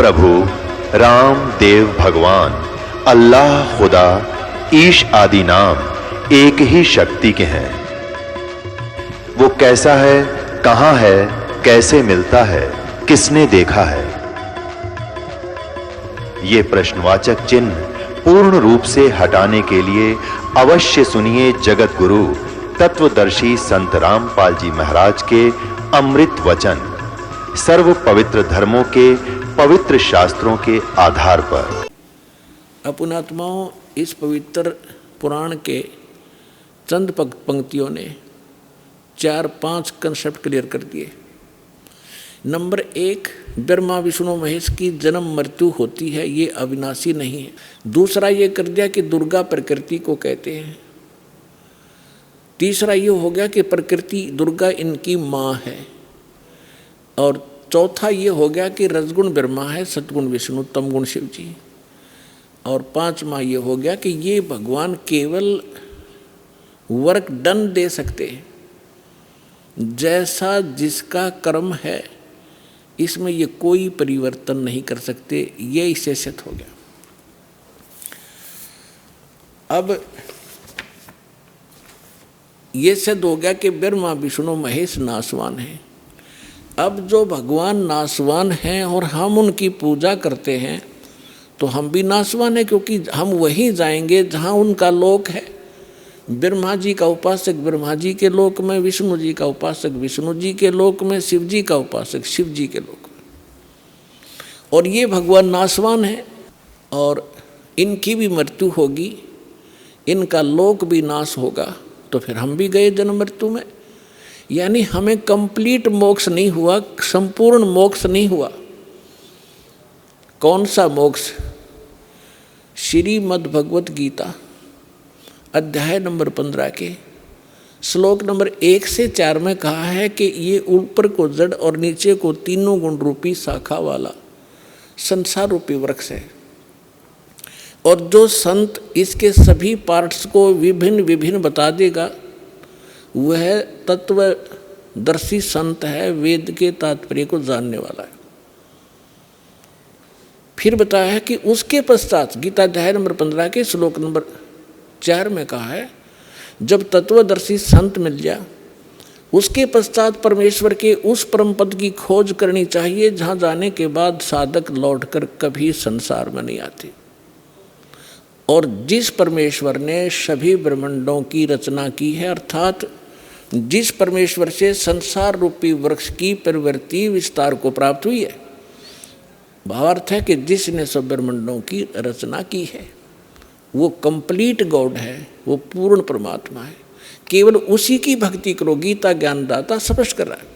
प्रभु राम देव भगवान अल्लाह खुदा ईश आदि नाम एक ही शक्ति के हैं। वो कैसा है, कहां है, कैसे मिलता है, किसने देखा है? ये प्रश्नवाचक चिन्ह पूर्ण रूप से हटाने के लिए अवश्य सुनिए जगत गुरु तत्वदर्शी संत रामपाल जी महाराज के अमृत वचन, सर्व पवित्र धर्मों के पवित्र शास्त्रों के आधार पर। अपनात्माओं, इस पवित्र पुराण के चंद पंक्तियों ने 4-5 कंसेप्ट क्लियर कर दिए। नंबर 1, ब्रह्मा विष्णु महेश की जन्म मृत्यु होती है, ये अविनाशी नहीं है। दूसरा ये कर दिया कि दुर्गा प्रकृति को कहते हैं। तीसरा ये हो गया कि प्रकृति दुर्गा इनकी माँ है। और चौथा ये हो गया कि रजगुण ब्रह्मा है, सतगुण विष्णु, तमगुण शिव जी। और 5वां ये हो गया कि ये भगवान केवल वर्क डन दे सकते हैं, जैसा जिसका कर्म है इसमें ये कोई परिवर्तन नहीं कर सकते। ये इससे सिद्ध हो गया। अब ये सिद्ध हो गया कि ब्रह्मा विष्णु महेश नासवान है। अब जो भगवान नासवान हैं और हम उनकी पूजा करते हैं तो हम भी नासवान हैं, क्योंकि हम वहीं जाएंगे जहाँ उनका लोक है। ब्रह्मा जी का उपासक ब्रह्मा जी के लोक में, विष्णु जी का उपासक विष्णु जी के लोक में, शिव जी का उपासक शिव जी के लोक में। और ये भगवान नासवान है और इनकी भी मृत्यु होगी, इनका लोक भी नाश होगा, तो फिर हम भी गए जन्म मृत्यु में। यानी हमें कंप्लीट मोक्ष नहीं हुआ, संपूर्ण मोक्ष नहीं हुआ। कौन सा मोक्ष? श्रीमद् भगवत गीता अध्याय नंबर 15 के श्लोक नंबर 1 से 4 में कहा है कि ये ऊपर को जड़ और नीचे को तीनों गुण रूपी शाखा वाला संसार रूपी वृक्ष है। और जो संत इसके सभी पार्ट्स को विभिन्न विभिन्न बता देगा वह तत्वदर्शी संत है, वेद के तात्पर्य को जानने वाला है। फिर बताया है कि उसके पश्चात गीता अध्याय नंबर 15 के श्लोक नंबर 4 में कहा है, जब तत्वदर्शी संत मिल जाए उसके पश्चात परमेश्वर के उस परम पद की खोज करनी चाहिए जहाँ जाने के बाद साधक लौटकर कभी संसार में नहीं आते। और जिस परमेश्वर ने सभी ब्रह्मांडों की रचना की है, अर्थात जिस परमेश्वर से संसार रूपी वृक्ष की प्रवृत्ति विस्तार को प्राप्त हुई है, भावार्थ है कि जिसने सब ब्रह्मांडों की रचना की है वो कंप्लीट गॉड है, वो पूर्ण परमात्मा है। केवल उसी की भक्ति करो, गीता ज्ञानदाता स्पष्ट कर रहा है।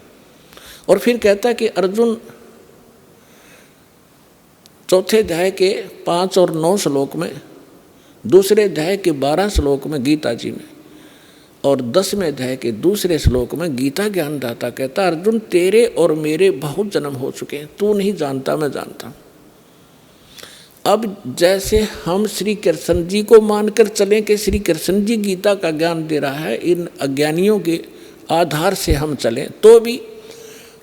और फिर कहता है कि अर्जुन 4 अध्याय के 5 और 9 श्लोक में, दूसरे अध्याय के 12 श्लोक में गीता जी में, और 10वें अध्याय के दूसरे श्लोक में गीता ज्ञानदाता कहता, अर्जुन तेरे और मेरे बहुत जन्म हो चुके हैं, तू नहीं जानता मैं जानता हूँ। अब जैसे हम श्री कृष्ण जी को मानकर चलें कि श्री कृष्ण जी गीता का ज्ञान दे रहा है, इन अज्ञानियों के आधार से हम चलें, तो भी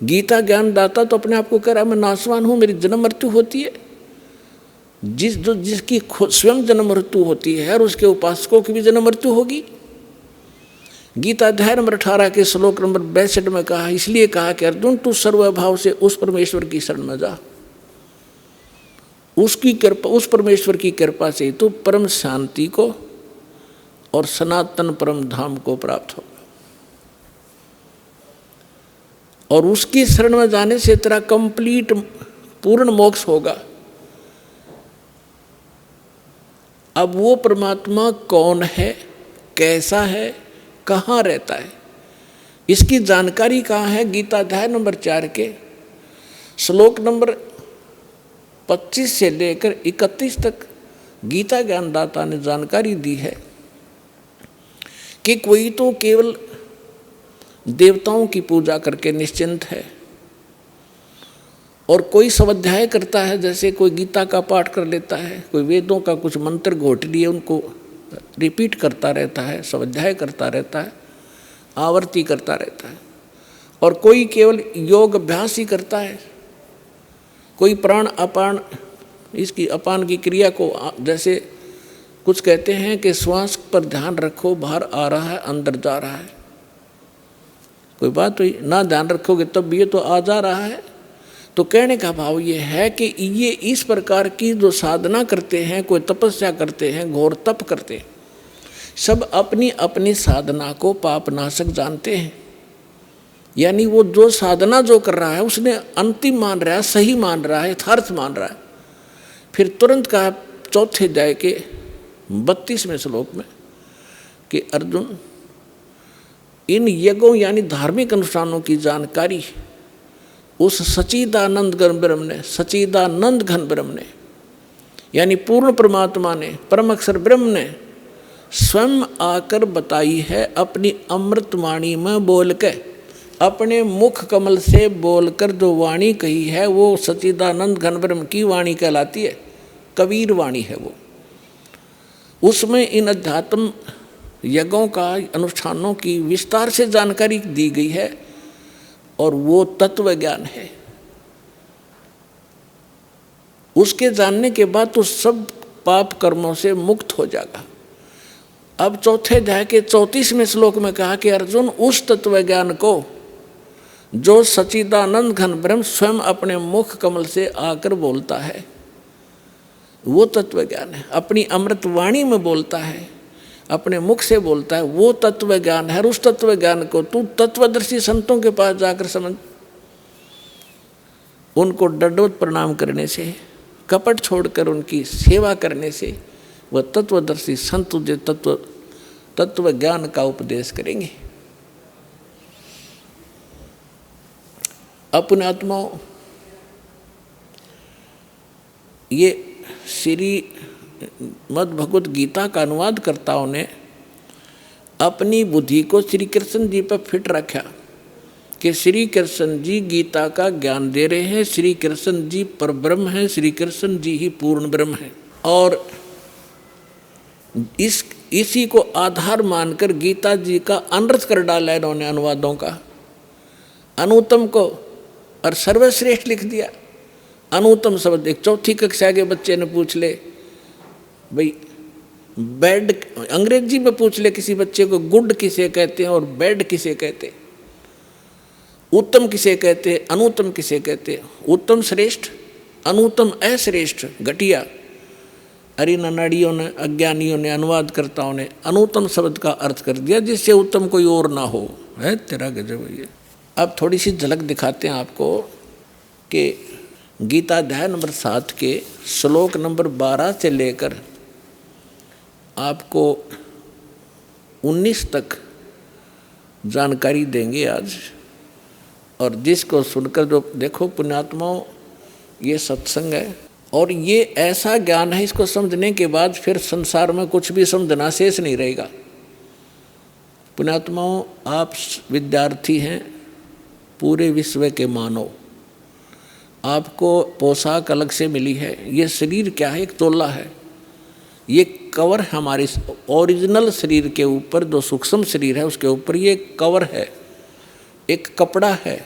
गीता ज्ञानदाता तो अपने आप को कह रहा है मैं नासवान हूँ, मेरी जन्म मृत्यु होती है। जिसकी स्वयं जन्म मृत्यु होती है और उसके उपासकों की भी जन्म मृत्यु होगी। गीता अध्याय नंबर 18 के श्लोक नंबर 62 में कहा, इसलिए कहा कि अर्जुन तू सर्वभाव से उस परमेश्वर की शरण में जा, उसकी कृपा, उस परमेश्वर की कृपा से तू परम शांति को और सनातन परम धाम को प्राप्त होगा। और उसकी शरण में जाने से तेरा कंप्लीट पूर्ण मोक्ष होगा। अब वो परमात्मा कौन है, कैसा है, कहाँ रहता है, इसकी जानकारी कहाँ है? गीता अध्याय नंबर 4 के श्लोक नंबर 25 से लेकर 31 तक गीता ज्ञानदाता ने जानकारी दी है कि कोई तो केवल देवताओं की पूजा करके निश्चिंत है, और कोई स्वाध्याय करता है, जैसे कोई गीता का पाठ कर लेता है, कोई वेदों का कुछ मंत्र घोट लिए उनको रिपीट करता रहता है, स्वाध्याय करता रहता है, आवर्ती करता रहता है। और कोई केवल योग अभ्यास ही करता है, कोई प्राण अपान, इसकी अपान की क्रिया को जैसे कुछ कहते हैं कि श्वास पर ध्यान रखो, बाहर आ रहा है अंदर जा रहा है, कोई बात हुई, ना ध्यान रखोगे तब भी ये तो आ जा रहा है। तो कहने का भाव ये है कि ये इस प्रकार की जो साधना करते हैं, कोई तपस्या करते हैं, घोर तप करते हैं, सब अपनी अपनी साधना को पापनाशक जानते हैं। यानी वो जो साधना जो कर रहा है उसने अंतिम मान रहा है, सही मान रहा है, यथार्थ मान रहा है। फिर तुरंत कहा चौथे अध्याय के 32वें श्लोक में कि अर्जुन, इन यज्ञों यानी धार्मिक अनुष्ठानों की जानकारी उस सच्चिदानंद घन ब्रह्म ने, सच्चिदानंद घन ब्रह्म ने, यानी पूर्ण परमात्मा ने, परम अक्षर ब्रह्म ने स्वयं आकर बताई है, अपनी अमृत वाणी में बोल के, अपने मुख कमल से बोलकर जो वाणी कही है वो सच्चिदानंद घन ब्रह्म की वाणी कहलाती है, कबीर वाणी है वो। उसमें इन अध्यात्म यज्ञों का, अनुष्ठानों की विस्तार से जानकारी दी गई है और वो तत्व ज्ञान है। उसके जानने के बाद तो सब पाप कर्मों से मुक्त हो जाएगा। अब चौथे अध्याय के 34वें श्लोक में कहा कि अर्जुन, उस तत्व ज्ञान को जो सच्चिदानंद घन ब्रह्म स्वयं अपने मुख कमल से आकर बोलता है, वो तत्व ज्ञान है। अपनी अमृत वाणी में बोलता है, अपने मुख से बोलता है, वो तत्व ज्ञान है। और उस तत्व ज्ञान को तू तत्वदर्शी संतों के पास जाकर समझ। उनको दंडवत प्रणाम करने से, कपट छोड़कर उनकी सेवा करने से वह तत्वदर्शी संत तुझे तत्व ज्ञान का उपदेश करेंगे। अपने आत्माओं, ये श्री मद् भगवत गीता का अनुवादकर्ताओं ने अपनी बुद्धि को श्री कृष्ण जी पर फिट रखा कि श्री कृष्ण जी गीता का ज्ञान दे रहे हैं, श्री कृष्ण जी परब्रह्म हैं, श्री कृष्ण जी ही पूर्ण ब्रह्म हैं। और इसी को आधार मानकर गीता जी का अनर्थ कर डाला इन्होंने अनुवादों का। अनुत्तम को और सर्वश्रेष्ठ लिख दिया। अनुत्तम शब्द एक चौथी कक्षा के बच्चे ने पूछ ले, भाई बेड, अंग्रेजी में पूछ ले किसी बच्चे को, गुड किसे कहते हैं और बेड किसे कहते हैं, उत्तम किसे कहते हैं, अनुत्तम किसे कहते हैं। उत्तम श्रेष्ठ, अनुत्तम अश्रेष्ठ, घटिया। अरे नाड़ियों ने, अज्ञानियों ने, अनुवादकर्ताओं ने अनुत्तम शब्द का अर्थ कर दिया जिससे उत्तम कोई और ना हो। है तेरा गजब है ये। अब थोड़ी सी झलक दिखाते हैं आपको कि गीता अध्याय नंबर 7 के श्लोक नंबर 12 से लेकर आपको 19 तक जानकारी देंगे आज। और जिसको सुनकर जो देखो पुण्यात्माओं, ये सत्संग है और ये ऐसा ज्ञान है, इसको समझने के बाद फिर संसार में कुछ भी समझना शेष नहीं रहेगा। पुण्यात्माओं, आप विद्यार्थी हैं, पूरे विश्व के मानव, आपको पोशाक अलग से मिली है। ये शरीर क्या है? एक तोला है। ये कवर हमारे ओरिजिनल शरीर के ऊपर, जो सूक्ष्म शरीर है उसके ऊपर ये कवर है, एक कपड़ा है।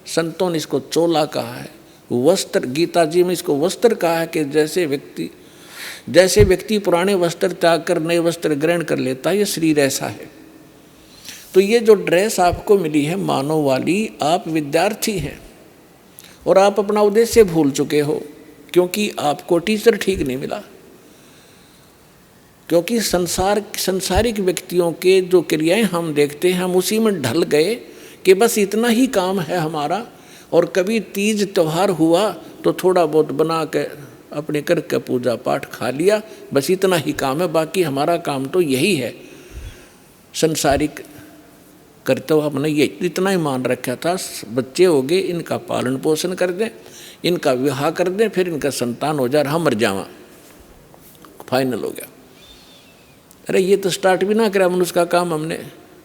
संतों ने इसको चोला कहा है। वस्त्र, गीता जी में इसको वस्त्र कहा है कि जैसे व्यक्ति पुराने वस्त्र त्याग कर नए वस्त्र ग्रहण कर लेता है, ये शरीर ऐसा है। तो ये जो ड्रेस आपको मिली है मानव वाली, आप विद्यार्थी हैं और आप अपना उद्देश्य भूल चुके हो क्योंकि आपको टीचर ठीक नहीं मिला। क्योंकि संसारिक व्यक्तियों के जो क्रियाएं हम देखते हैं, हम उसी में ढल गए कि बस इतना ही काम है हमारा। और कभी तीज त्यौहार हुआ तो थोड़ा बहुत बना के अपने करके पूजा पाठ खा लिया, बस इतना ही काम है। बाकी हमारा काम तो यही है, संसारिक करते हुए हमने ये इतना ही मान रखा था। बच्चे हो गए, इनका पालन पोषण कर दें, इनका विवाह कर दें, फिर इनका संतान हो जाए, हम मर जावा, फाइनल हो गया। अरे ये तो स्टार्ट भी ना करा मनुष्य का काम हमने,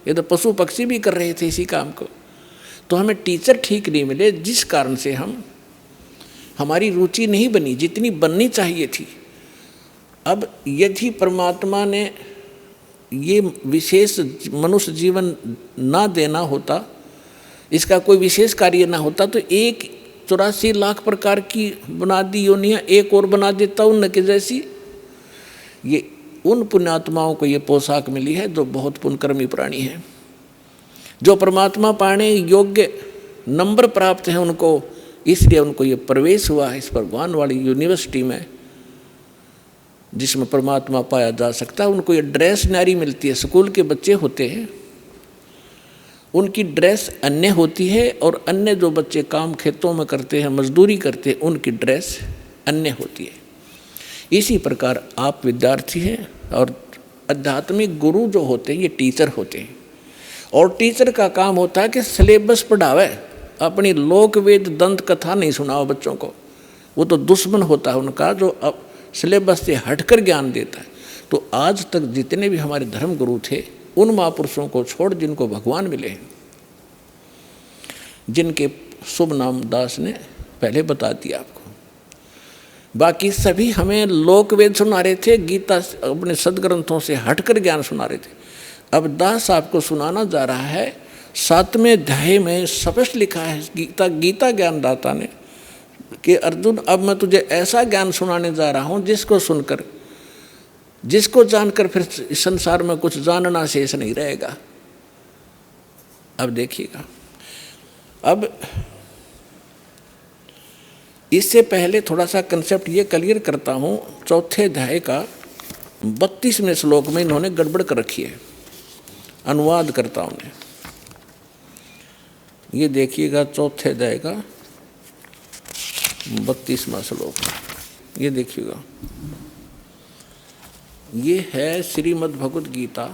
ये तो पशु पक्षी भी कर रहे थे इसी काम को। तो हमें टीचर ठीक नहीं मिले, जिस कारण से हमारी रुचि नहीं बनी जितनी बननी चाहिए थी। अब यदि परमात्मा ने ये विशेष मनुष्य जीवन ना देना होता, इसका कोई विशेष कार्य ना होता, तो एक 84 लाख प्रकार की बना दी योनियाँ, एक और बना देता उनके जैसी। ये उन पुण्यात्माओं को ये पोशाक मिली है जो बहुत पुण्यकर्मी प्राणी हैं, जो परमात्मा पाने योग्य नंबर प्राप्त हैं उनको, इसलिए उनको ये प्रवेश हुआ है इस भगवान वाली यूनिवर्सिटी में जिसमें परमात्मा पाया जा सकता है। उनको ये ड्रेस नारी मिलती है। स्कूल के बच्चे होते हैं, उनकी ड्रेस अन्य होती है, और अन्य जो बच्चे काम खेतों में करते हैं, मजदूरी करते हैं, उनकी ड्रेस अन्य होती है। इसी प्रकार आप विद्यार्थी हैं, और आध्यात्मिक गुरु जो होते हैं ये टीचर होते हैं, और टीचर का काम होता है कि सिलेबस पढ़ावे, अपनी लोक वेद दंत कथा नहीं सुनाओ बच्चों को। वो तो दुश्मन होता है उनका जो अब सिलेबस से हटकर ज्ञान देता है। तो आज तक जितने भी हमारे धर्म गुरु थे उन महापुरुषों को छोड़ जिनको भगवान मिले हैं, जिनके शुभ नाम दास ने पहले बता दिया आपको। बाकी सभी हमें लोक वेद सुना रहे थे, गीता अपने सदग्रंथों से हटकर ज्ञान सुना रहे थे। अब दास आपको सुनाना जा रहा है 7वें अध्याय में स्पष्ट लिखा है गीता ज्ञानदाता ने कि अर्जुन अब मैं तुझे ऐसा ज्ञान सुनाने जा रहा हूँ जिसको सुनकर, जिसको जानकर फिर संसार में कुछ जानना शेष नहीं रहेगा। अब देखिएगा, अब इससे पहले थोड़ा सा कंसेप्ट ये क्लियर करता हूँ। 4थे अध्याय का 32वें श्लोक में इन्होंने गड़बड़ कर रखी है, अनुवाद करता हूँ मैं। ये देखिएगा 4थे अध्याय का 32वां श्लोक, ये देखिएगा। ये है श्रीमद् भगवद गीता,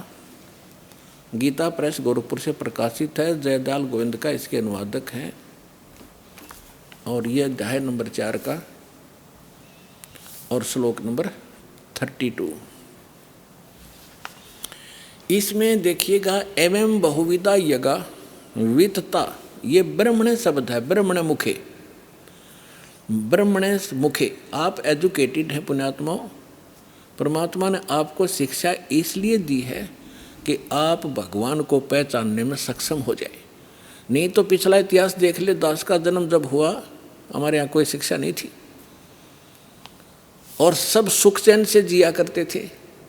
गीता प्रेस गोरखपुर से प्रकाशित है। जयदयाल गोविंद का इसके अनुवादक हैं, और ये अध्याय नंबर 4 का और श्लोक नंबर 32। इसमें देखिएगा एवं बहुविधा यगा वितता, ये ब्रह्मणे शब्द है, ब्रह्मणे मुखे, ब्रह्मणे मुखे। आप एजुकेटेड हैं पुण्यात्माओं, परमात्मा ने आपको शिक्षा इसलिए दी है कि आप भगवान को पहचानने में सक्षम हो जाए। नहीं तो पिछला इतिहास देख ले, दास का जन्म जब हुआ हमारे यहाँ कोई शिक्षा नहीं थी, और सब सुख चैन से जिया करते थे,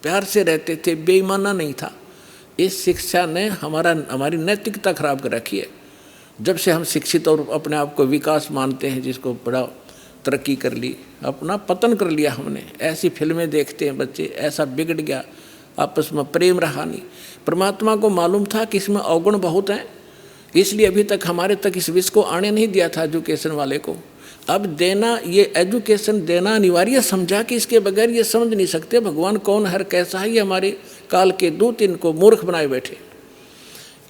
प्यार से रहते थे, बेईमाना नहीं था। इस शिक्षा ने हमारी नैतिकता खराब कर रखी है। जब से हम शिक्षित और अपने आप को विकास मानते हैं, जिसको बड़ा तरक्की कर ली, अपना पतन कर लिया हमने। ऐसी फिल्में देखते हैं बच्चे, ऐसा बिगड़ गया, आपस में प्रेम रहा नहीं। परमात्मा को मालूम था कि इसमें अवगुण बहुत हैं, इसलिए अभी तक हमारे तक इस विषय को आने नहीं दिया था एजुकेशन वाले को। अब देना, ये एजुकेशन देना अनिवार्य समझा कि इसके बगैर ये समझ नहीं सकते भगवान कौन है, कैसा है। ये हमारे काल के दूत इनको मूर्ख बनाए बैठे,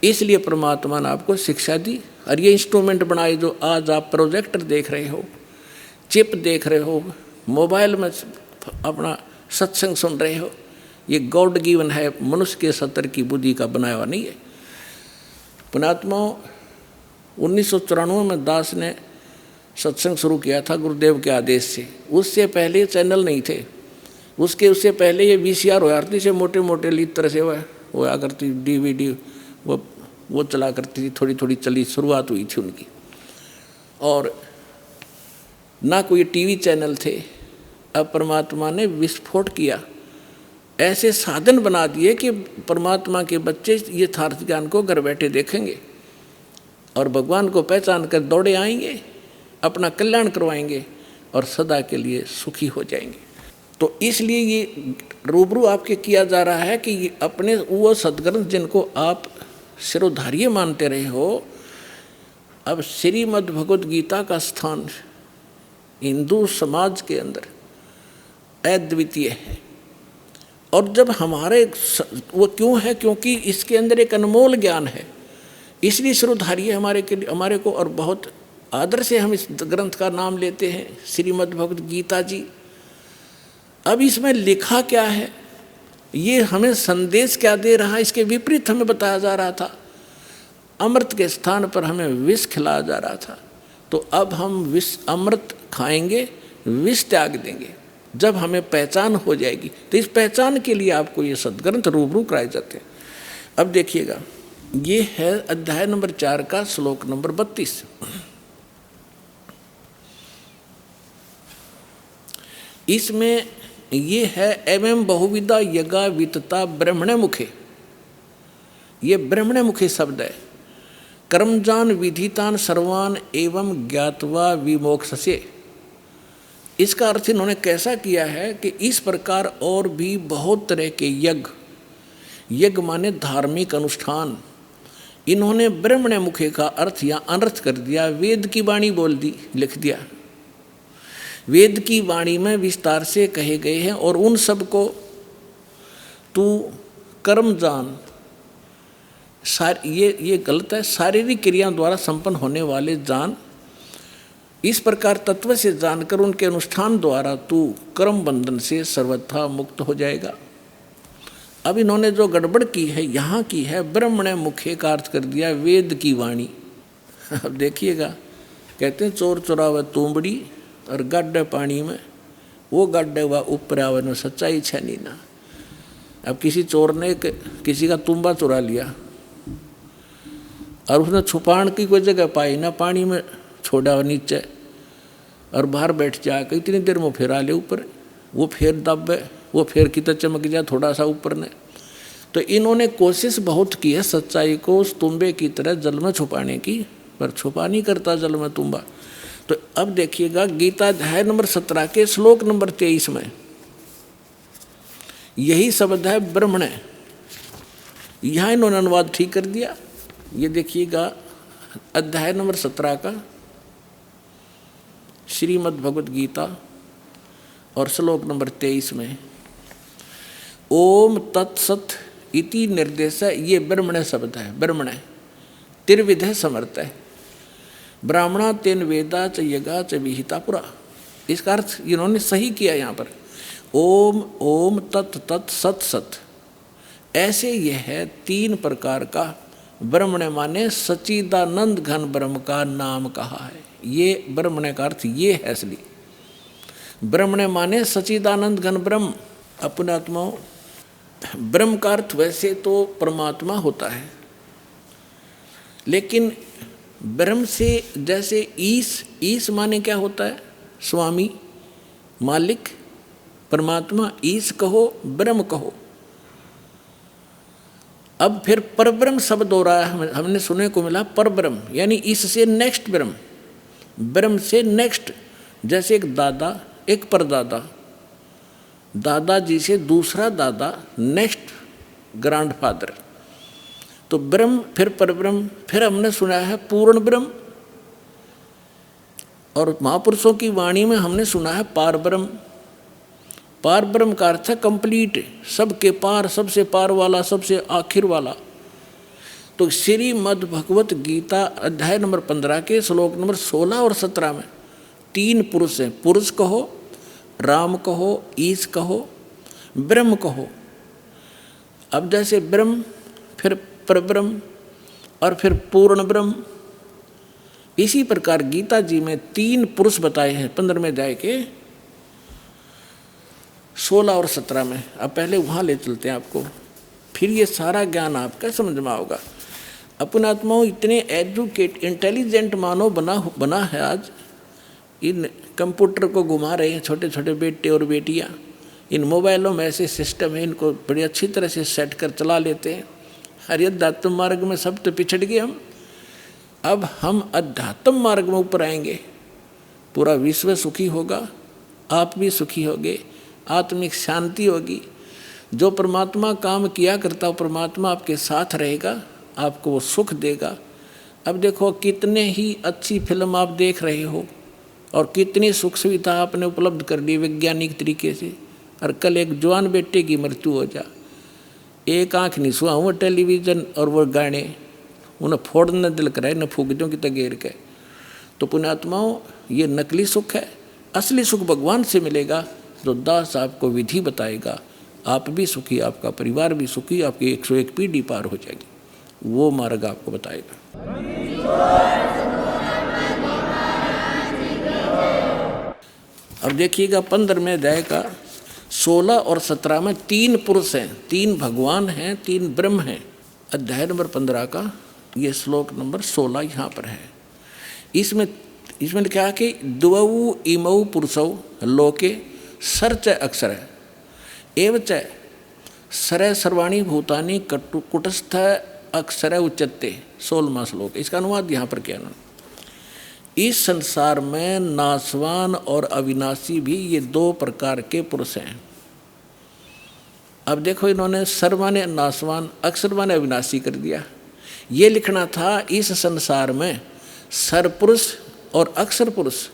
इसलिए परमात्मा ने आपको शिक्षा दी। और ये इंस्ट्रूमेंट बनाए जो आज आप प्रोजेक्टर देख रहे हो, चिप देख रहे हो, मोबाइल में अपना सत्संग सुन रहे हो, ये गॉड गिवन है, मनुष्य के सतर की बुद्धि का बनाया हुआ नहीं है। पुण्यात्मा 1994 में दास ने सत्संग शुरू किया था गुरुदेव के आदेश से। उससे पहले चैनल नहीं थे, उससे पहले ये VCR होया करती से मोटे मोटे लीड तरह से होया करती, DVD वो चला करती थी, थोड़ी थोड़ी चली, शुरुआत हुई थी उनकी। और ना कोई TV चैनल थे। अब परमात्मा ने विस्फोट किया, ऐसे साधन बना दिए कि परमात्मा के बच्चे ये यथार्थ ज्ञान को घर बैठे देखेंगे और भगवान को पहचान कर दौड़े आएंगे, अपना कल्याण करवाएंगे और सदा के लिए सुखी हो जाएंगे। तो इसलिए ये रूबरू आपके किया जा रहा है कि ये अपने वो सद्ग्रंथ जिनको आप शिरोधार्य मानते रहे हो, अब श्रीमद् भगवद गीता का स्थान हिंदू समाज के अंदर अद्वितीय है। और जब हमारे वो क्यों है, क्योंकि इसके अंदर एक अनमोल ज्ञान है, इसलिए शिरोधार्य हमारे को और बहुत आदर से हम इस ग्रंथ का नाम लेते हैं, श्रीमद् भगवद गीता जी। अब इसमें लिखा क्या है, ये हमें संदेश क्या दे रहा है, इसके विपरीत हमें बताया जा रहा था। अमृत के स्थान पर हमें विष खिलाया जा रहा था। तो अब हम विष अमृत खाएंगे, विष त्याग देंगे। जब हमें पहचान हो जाएगी, तो इस पहचान के लिए आपको ये सद्ग्रंथ रूबरू कराए जाते हैं। अब देखिएगा, ये है अध्याय नंबर 4 का श्लोक नंबर 32। इसमें ये है एवं बहुविधा यज्ञा वितता ब्रह्मणे मुखे, ये ब्रह्मणे मुखे शब्द है। कर्मजान विधितान सर्वान एवं ज्ञातवा विमोक्षसे, इसका अर्थ इन्होंने कैसा किया है कि इस प्रकार और भी बहुत तरह के यज्ञ, यज्ञ माने धार्मिक अनुष्ठान, इन्होंने ब्रह्मणे मुखे का अर्थ या अनर्थ कर दिया, वेद की वाणी बोल दी, लिख दिया। वेद की वाणी में विस्तार से कहे गए हैं और उन सब को तू कर्म जान, ये गलत है, शारीरिक क्रियाओं द्वारा संपन्न होने वाले जान, इस प्रकार तत्व से जानकर उनके अनुष्ठान द्वारा तू कर्म बंधन से सर्वथा मुक्त हो जाएगा। अब इन्होंने जो गड़बड़ की है यहाँ की है, ब्रह्मणे मुखे का अर्थ कर दिया वेद की वाणी। अब देखिएगा, कहते हैं चोर चुरावे तुंबड़ी और गड्ढे पानी में, वो गड्ढे हुआ ऊपर आवे न सच्चाई छनी ना। अब किसी चोर ने किसी का तुम्बा चुरा लिया और उसने छुपाण की कोई जगह पाई ना, पानी में छोड़ा नीचे और बाहर बैठ जाकर इतनी देर में फिर आ ले ऊपर, वो फिर दबे, वो फिर कितना चमक जाए थोड़ा सा ऊपर ने। तो इन्होंने कोशिश बहुत की है सच्चाई को उस तुम्बे की तरह जल में छुपाने की, पर छुपा नहीं करता जल में तुम्बा। तो अब देखिएगा गीता अध्याय नंबर 17 के श्लोक नंबर 23 में यही शब्द है ब्रह्मणे, यहाँ इन्होंने अनुवाद ठीक कर दिया। ये देखिएगा अध्याय नंबर 17 का श्रीमद् भगवद गीता और श्लोक नंबर 23 में ओम तत्सत इति निर्देश है, ये ब्रह्मणे शब्द है। ब्रह्मणे त्रिविध समर्थ है, ब्राह्मणा तेन वेदा च यज्ञा च विहिता पुरा, इसका अर्थ इन्होंने सही किया यहाँ पर। ओम ओम तत् तत् सत सत, ऐसे यह है 3 प्रकार का ब्रह्मणे माने सच्चिदानंद घन ब्रह्म का नाम कहा है। ये ब्रह्मणे का अर्थ ये है असली। ब्रह्मणे माने सच्चिदानंद घन ब्रह्म, अपने आत्माओं। ब्रह्म का अर्थ वैसे तो परमात्मा होता है, लेकिन ब्रह्म से जैसे ईश माने क्या होता है? स्वामी, मालिक, परमात्मा। ईश कहो, ब्रह्म कहो। अब फिर परब्रह्म शब्द हो रहा है, हमने सुनने को मिला परब्रह्म, यानी इससे नेक्स्ट ब्रह्म, ब्रह्म से नेक्स्ट। जैसे एक दादा, एक परदादा, दादाजी से दूसरा दादा, नेक्स्ट ग्रैंडफादर। तो ब्रह्म, फिर परब्रह्म, फिर हमने सुना है पूर्ण ब्रह्म, और महापुरुषों की वाणी में हमने सुना है पार ब्रह्म। पार ब्रह्म का अर्थ है कंप्लीट, सबके पार, सबसे पार वाला, सबसे आखिर वाला। तो श्रीमद् भगवत गीता अध्याय नंबर 15 के श्लोक नंबर 16 और 17 में 3 पुरुष हैं। पुरुष कहो, राम कहो, ईश कहो, ब्रह्म कहो। अब जैसे ब्रह्म, फिर परब्रह्म और फिर पूर्ण ब्रह्म, इसी प्रकार गीता जी में 3 पुरुष बताए हैं 15वें अध्याय के 16 और 17 में। अब पहले वहाँ ले चलते हैं आपको, फिर ये सारा ज्ञान आपका समझ में आओगा। अपने आत्माओं इतने एजुकेट इंटेलिजेंट मानव बना है आज। इन कंप्यूटर को घुमा रहे हैं छोटे छोटे बेटे और बेटियां। इन मोबाइलों में ऐसे सिस्टम है, इनको बड़ी अच्छी तरह से सेट कर चला लेते हैं। अरे अध्यात्म मार्ग में सब तो पिछड़ गए हम, अब हम अध्यात्म मार्ग में ऊपर आएंगे, पूरा विश्व सुखी होगा, आप भी सुखी होगे, आत्मिक शांति होगी। जो परमात्मा काम किया करता हो, परमात्मा आपके साथ रहेगा, आपको वो सुख देगा। अब देखो कितने ही अच्छी फिल्म आप देख रहे हो और कितनी सुख सुविधा आपने उपलब्ध कर ली वैज्ञानिक तरीके से, और कल एक जवान बेटे की मृत्यु हो जा, एक आँख नहीं सुहा, वो टेलीविज़न और वो गाने उन्हें फोड़ने दिल कराए, न फूक दो कि तगेर के। तो पुण्यात्माओं, ये नकली सुख है, असली सुख भगवान से मिलेगा, जो दास आपको विधि बताएगा। आप भी सुखी, आपका परिवार भी सुखी, आपकी 101 पीढ़ी पार हो जाएगी, वो मार्ग आपको बताएगा। अब देखिएगा 15वें अध्याय का 16 और 17 में 3 पुरुष हैं, 3 भगवान हैं, 3 ब्रह्म हैं। अध्याय नंबर 15 का ये श्लोक नंबर 16 यहाँ पर है। इसमें लिखा है कि द्वौ इमौ पुरुषौ लोके सर च अक्षर एव च सर सर्वाणी भूतानि कुटस्थ अक्षर उच्चते 16वां श्लोक। इसका अनुवाद यहाँ पर क्या है? इस संसार में नाशवान और अविनाशी भी ये दो प्रकार के पुरुष हैं। अब देखो, इन्होंने सर माने नाशवान, अक्षर माने अविनाशी कर दिया। ये लिखना था इस संसार में सर पुरुष और अक्षर पुरुष,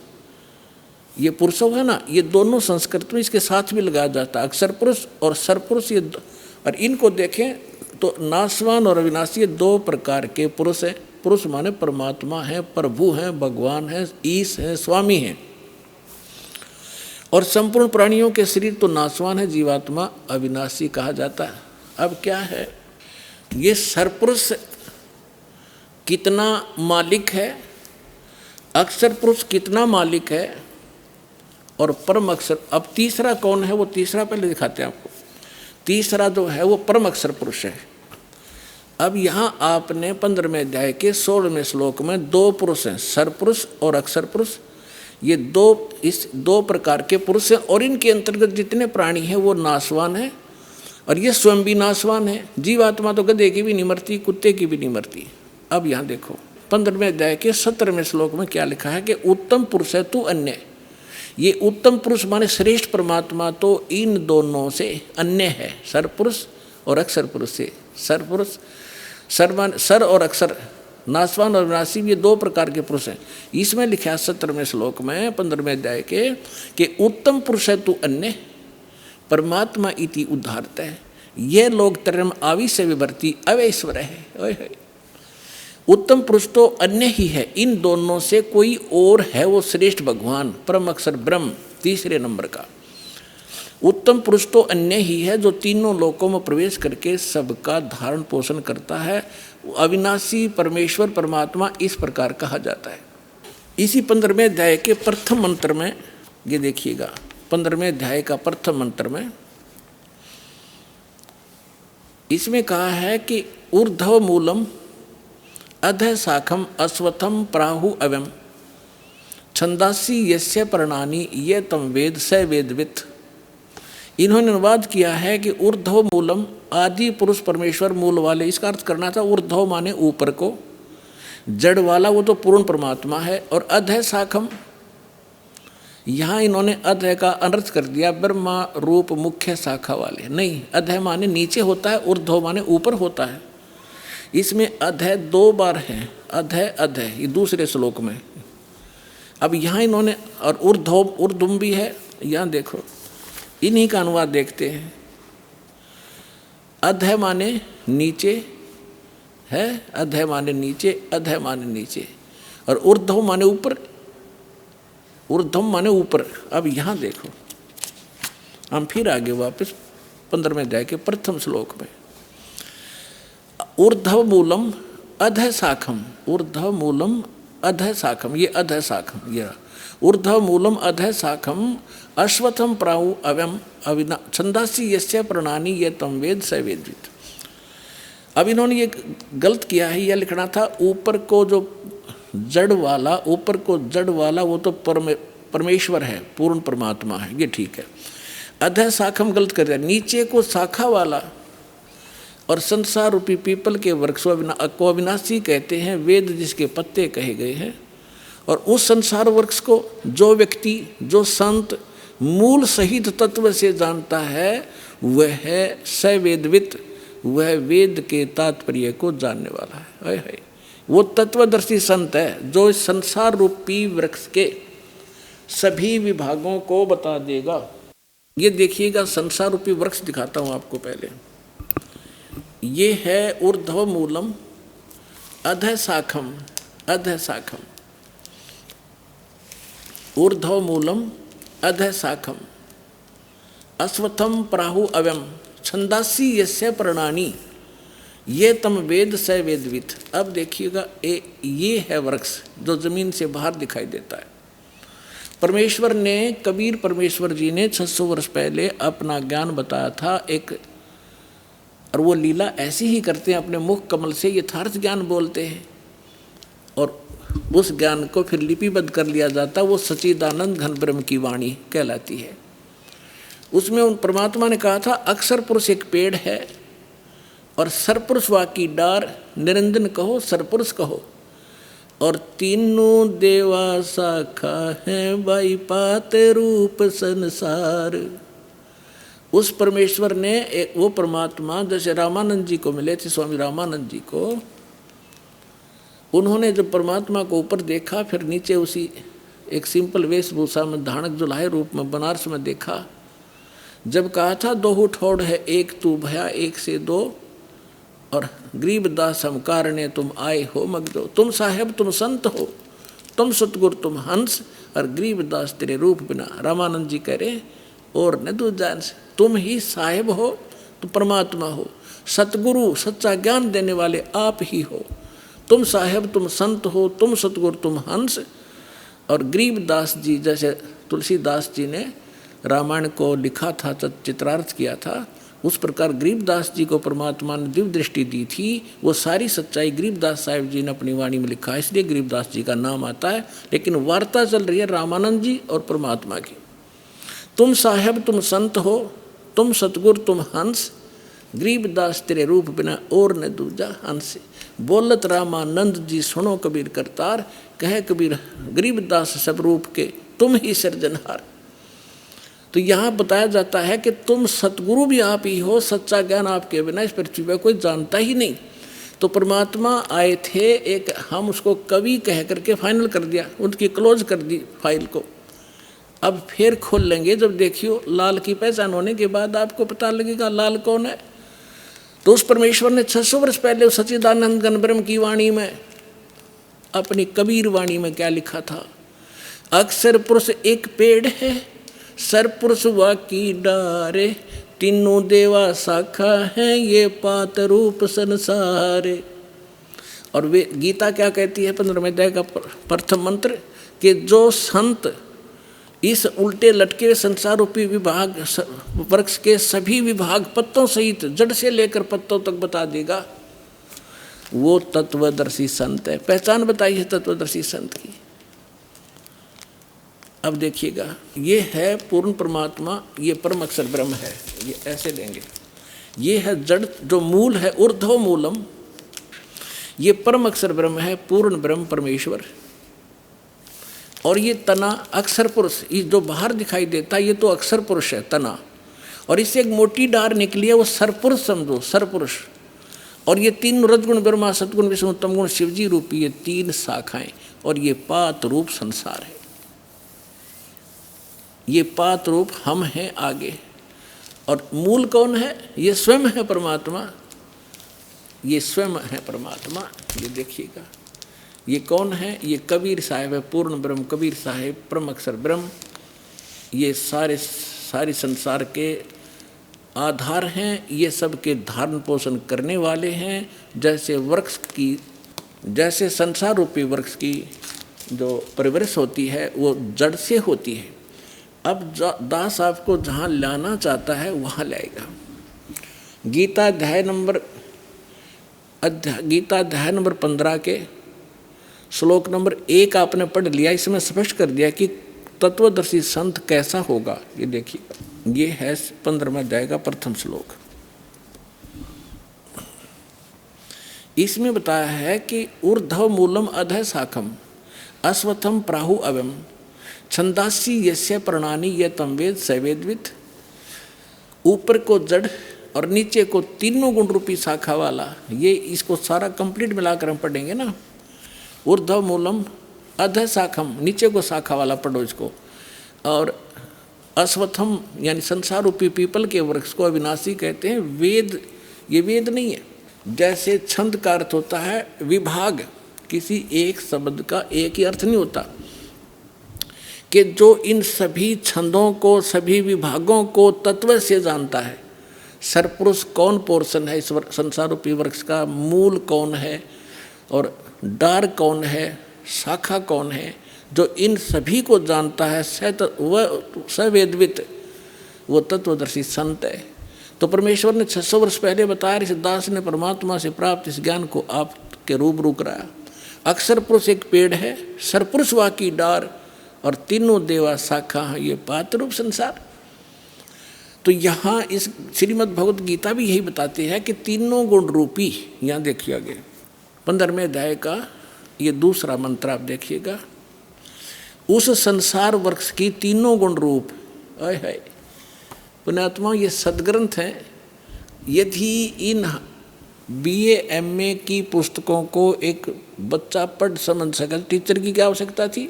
ये पुरुष है ना, ये दोनों संस्कृत में इसके साथ भी लगाया जाता है, अक्षर पुरुष और सर पुरुष। ये और इनको देखें तो नाशवान और अविनाशी ये दो प्रकार के पुरुष हैं। पुरुष माने परमात्मा है, प्रभु हैं, भगवान हैं, ईश हैं, स्वामी हैं। और संपूर्ण प्राणियों के शरीर तो नाशवान है, जीवात्मा अविनाशी कहा जाता है। अब क्या है, ये सरपुरुष कितना मालिक है, अक्षर पुरुष कितना मालिक है, और परम अक्षर। अब तीसरा कौन है, वो तीसरा पहले दिखाते हैं आपको। तीसरा जो है वो परम अक्षर पुरुष है। अब यहाँ आपने 15वें अध्याय के 16वें श्लोक में दो पुरुष हैं, सरपुरुष और अक्षर पुरुष। ये इस दो प्रकार के पुरुष हैं, और इनके अंतर्गत जितने प्राणी हैं वो नाशवान हैं, और ये स्वयं भी नाशवान है। जीवात्मा तो गधे की भी नहीं मरती, कुत्ते की भी नहीं मरती। अब यहाँ देखो 15वें अध्याय के 17वें श्लोक में क्या लिखा है कि उत्तम पुरुष है तू अन्य। ये उत्तम पुरुष माने श्रेष्ठ परमात्मा तो इन दोनों से अन्य है, सर पुरुष और अक्षर पुरुष से। सर पुरुष सर और अक्षर, नाशवान और विनाशी, ये दो प्रकार के पुरुष हैं। इसमें लिखा है 17वें श्लोक में 15वें अध्याय के कि उत्तम पुरुष है तू अन्य परमात्मा इति उद्धारत है। ये लोग तरम आवी से विभर्ती अवैश्वर है। उत्तम पुरुष तो अन्य ही है, इन दोनों से कोई और है वो श्रेष्ठ भगवान परम अक्षर ब्रह्म तीसरे नंबर का। उत्तम पुरुष तो अन्य ही है जो तीनों लोकों में प्रवेश करके सबका धारण पोषण करता है। अविनाशी परमेश्वर परमात्मा इस प्रकार कहा जाता है। इसी 15वें अध्याय के प्रथम मंत्र में ये देखिएगा, 15वें अध्याय का प्रथम मंत्र में इसमें कहा है कि ऊर्ध्व मूलम अधः शाखम अश्वत्थम प्राहु अवम छंदासी यस्य पर्णानि ये तम वेद स वेदवित्। इन्होंने अनुवाद किया है कि ऊर्ध्व मूलम, आदि पुरुष परमेश्वर मूल वाले, इसका अर्थ करना था ऊर्ध्व माने ऊपर को, जड़ वाला वो तो पूर्ण परमात्मा है। और अधः शाखम, यहाँ इन्होंने अधः का अनर्थ कर दिया, ब्रह्मा रूप मुख्य शाखा वाले। नहीं, अधः माने नीचे होता है, ऊर्ध्व माने ऊपर होता है। इसमें अधः दो बार है, अधः अधः, ये दूसरे श्लोक में। अब यहाँ इन्होंने, और ऊर्ध्वम भी है, यहाँ देखो, इन्हीं का अनुवाद देखते हैं। अधः माने नीचे है, अधः माने नीचे, अधः माने नीचे, और ऊर्ध्व माने ऊपर, ऊर्ध्वम माने ऊपर। अब यहाँ देखो, हम फिर आगे वापस 15वें अध्याय के प्रथम श्लोक में, ऊर्ध्व मूलम अधः शाखम, ऊर्ध्व मूलम अधः शाखम, ये अधः शाखम, ये ऊर्ध्व मूलम अधः शाखम अश्वत्थम प्राहु अवम अविना छंदासी यस्य पर्णानि ये तम वेद स वेदवित्। अब इन्होंने ये गलत किया है, यह लिखना था ऊपर को जो जड़ वाला, ऊपर को जड़ वाला वो तो परमेश्वर है, पूर्ण परमात्मा है, ये ठीक है। अधः शाखम गलत कर दिया, नीचे को शाखा वाला, और संसार रूपी पीपल के वृक्ष को अविनाशी कहते हैं, वेद जिसके पत्ते कहे गए हैं। और उस संसार वृक्ष को जो व्यक्ति, जो संत मूल सहित तत्व से जानता है वह है सवेदवित्, वह वेद के तात्पर्य को जानने वाला है। वो तत्वदर्शी संत है जो इस संसार रूपी वृक्ष के सभी विभागों को बता देगा। ये देखिएगा, संसार रूपी वृक्ष दिखाता हूँ आपको पहले। ये है ऊर्ध्व मूलम अधः शाखम, अधः शाखम, ऊर्ध्व मूलम अधः शाखम अश्वत्थम प्राहु अवम छंदासी यस्य पर्णानि ये तम वेद स वेदवित्। अब देखिएगा, ये है वृक्ष जो जमीन से बाहर दिखाई देता है। परमेश्वर ने, कबीर परमेश्वर जी ने 600 वर्ष पहले अपना ज्ञान बताया था एक, और वो लीला ऐसी ही करते हैं, अपने मुख कमल से यथार्थ ज्ञान बोलते हैं, और उस ज्ञान को फिर लिपिबद्ध कर लिया जाता, वो सच्चिदानंद घन ब्रह्म की वाणी कहलाती है। उसमें उन परमात्मा ने कहा था अक्षर पुरुष एक पेड़ है और सरपुरुष वाकी डार, निरंजन कहो सरपुरुष कहो, और तीनों देवा शाखा है बाई पाते रूप संसार। उस परमेश्वर ने वो परमात्मा जैसे रामानंद जी को मिले थे, स्वामी रामानंद जी को, उन्होंने जब परमात्मा को ऊपर देखा, फिर नीचे उसी एक सिंपल वेशभूषा में धाणक जुलाहे रूप में बनारस में देखा। जब कहा था दोहु ठोड़ है एक तू भया एक से दो, और गरीबदास हम कारणे तुम आए हो मगदो, तुम साहेब तुम संत हो, तुम सतगुरु तुम हंस, और गरीबदास तेरे रूप बिना। रामानंद जी कह रहे और न तू जान से, तुम ही साहेब हो तो परमात्मा हो, सतगुरु सच्चा ज्ञान देने वाले आप ही हो, तुम साहेब तुम संत हो, तुम सतगुरु तुम हंस। और गरीबदास जी जैसे तुलसीदास जी ने रामायण को लिखा था, चित्रार्थ किया था, उस प्रकार गरीबदास जी को परमात्मा ने दिव्य दृष्टि दी थी। वो सारी सच्चाई गरीबदास साहिब जी ने अपनी वाणी में लिखा है, इसलिए गरीबदास जी का नाम आता है। लेकिन वार्ता चल रही है रामानंद जी और परमात्मा की। तुम साहेब तुम संत हो, तुम सतगुरु तुम हंस, गरीबदास तेरे रूप बिना और न दूजा हंस। बोलत रामानंद जी सुनो कबीर करतार, कहे कबीर गरीबदास सब रूप के तुम ही सृजनहार। तो यहाँ बताया जाता है कि तुम सतगुरु भी आप ही हो, सच्चा ज्ञान आपके बिना इस पृथ्वी पर कोई जानता ही नहीं। तो परमात्मा आए थे, एक हम उसको कवि कह करके फाइनल कर दिया, उनकी क्लोज कर दी फाइल को। अब फिर खोल लेंगे जब देखियो लाल की पहचान होने के बाद आपको पता लगेगा लाल कौन है। तो उस परमेश्वर ने 600 वर्ष पहले उस सच्चिदानंद घन ब्रह्म की वाणी में, अपनी कबीर वाणी में क्या लिखा था? अक्षर पुरुष एक पेड़ है, सरपुरुष वाकी डारे, तीनों देवा शाखा है ये पात रूप संसारे। और वे गीता क्या कहती है 15वें अध्याय का प्रथम मंत्र, कि जो संत इस उल्टे लटके हुए संसार रूपी विभाग वृक्ष के सभी विभाग पत्तों सहित जड़ से लेकर पत्तों तक बता देगा, वो तत्वदर्शी संत है। पहचान बताई है तत्वदर्शी संत की। अब देखिएगा, ये है पूर्ण परमात्मा, ये परम अक्षर ब्रह्म है, ये ऐसे लेंगे। ये है जड़ जो मूल है, ऊर्ध्व मूलम, ये परम अक्षर ब्रह्म है, पूर्ण ब्रह्म परमेश्वर। और ये तना अक्षर पुरुष, ये जो बाहर दिखाई देता है ये तो अक्षर पुरुष है तना, और इससे एक मोटी डार निकली है, वो सरपुरुष समझो, सरपुरुष। और ये तीन रजगुण ब्रह्मा सतगुण विष्णु तम गुण शिवजी रूपी ये तीन शाखाएं, और ये पात रूप संसार है। ये पात रूप हम हैं आगे। और मूल कौन है? ये स्वयं है परमात्मा, ये स्वयं है परमात्मा। ये देखिएगा, ये कौन है? ये कबीर साहिब है, पूर्ण ब्रह्म कबीर साहिब, परम अक्षर ब्रह्म। ये सारे संसार के आधार हैं, ये सब के धारण पोषण करने वाले हैं। जैसे वृक्ष की, जैसे संसार रूपी वृक्ष की जो परवरिश होती है वो जड़ से होती है। अब दास आपको जहाँ लाना चाहता है वहाँ लाएगा। गीता अध्याय नंबर 15 के श्लोक नंबर 1 आपने पढ़ लिया। इसमें स्पष्ट कर दिया कि तत्वदर्शी संत कैसा होगा। ये देखिए, ये है 15वें अध्याय का प्रथम श्लोक। इसमें बताया है कि ऊर्ध्व मूलम अधः शाखम अश्वत्थम प्राहु अवम छंदासी यस्य प्रणानी ये तम वेद सवेदवित। ऊपर को जड़ और नीचे को तीनों गुण रूपी शाखा वाला, ये इसको सारा कंप्लीट मिलाकर हम पढ़ेंगे ना। ऊर्ध्व मूलम अधः शाखम, नीचे को शाखा वाला पढ़ो इसको। और अश्वत्थम यानी संसार रूपी पीपल के वृक्ष को अविनाशी कहते हैं। वेद, ये वेद नहीं है। जैसे छंद का अर्थ होता है विभाग, किसी एक शब्द का एक ही अर्थ नहीं होता, कि जो इन सभी छंदों को, सभी विभागों को तत्व से जानता है। सरपुरुष कौन पोर्शन है इस संसार रूपी वृक्ष का, मूल कौन है और डार कौन है, शाखा कौन है, जो इन सभी को जानता है, सवेदवित, वो तत्वदर्शी संत है। तो परमेश्वर ने 600 वर्ष पहले बताया, इस दास ने परमात्मा से प्राप्त इस ज्ञान को आपके रूबरू कराया। अक्षर पुरुष एक पेड़ है, सरपुरुष वाकी डार, और तीनों देवा शाखा है ये पात रूप संसार। तो यहाँ इस श्रीमद् भगवत गीता भी यही बताते हैं कि तीनों गुण रूपी, यहाँ देखिए आगे 15वें अध्याय का ये दूसरा मंत्र आप देखिएगा, उस संसार वृक्ष की तीनों गुण रूप, आय हाय पुण्यात्मा ये सदग्रंथ हैं। यदि इन BA MA की पुस्तकों को एक बच्चा पढ़ समझ सके, टीचर की क्या आवश्यकता थी,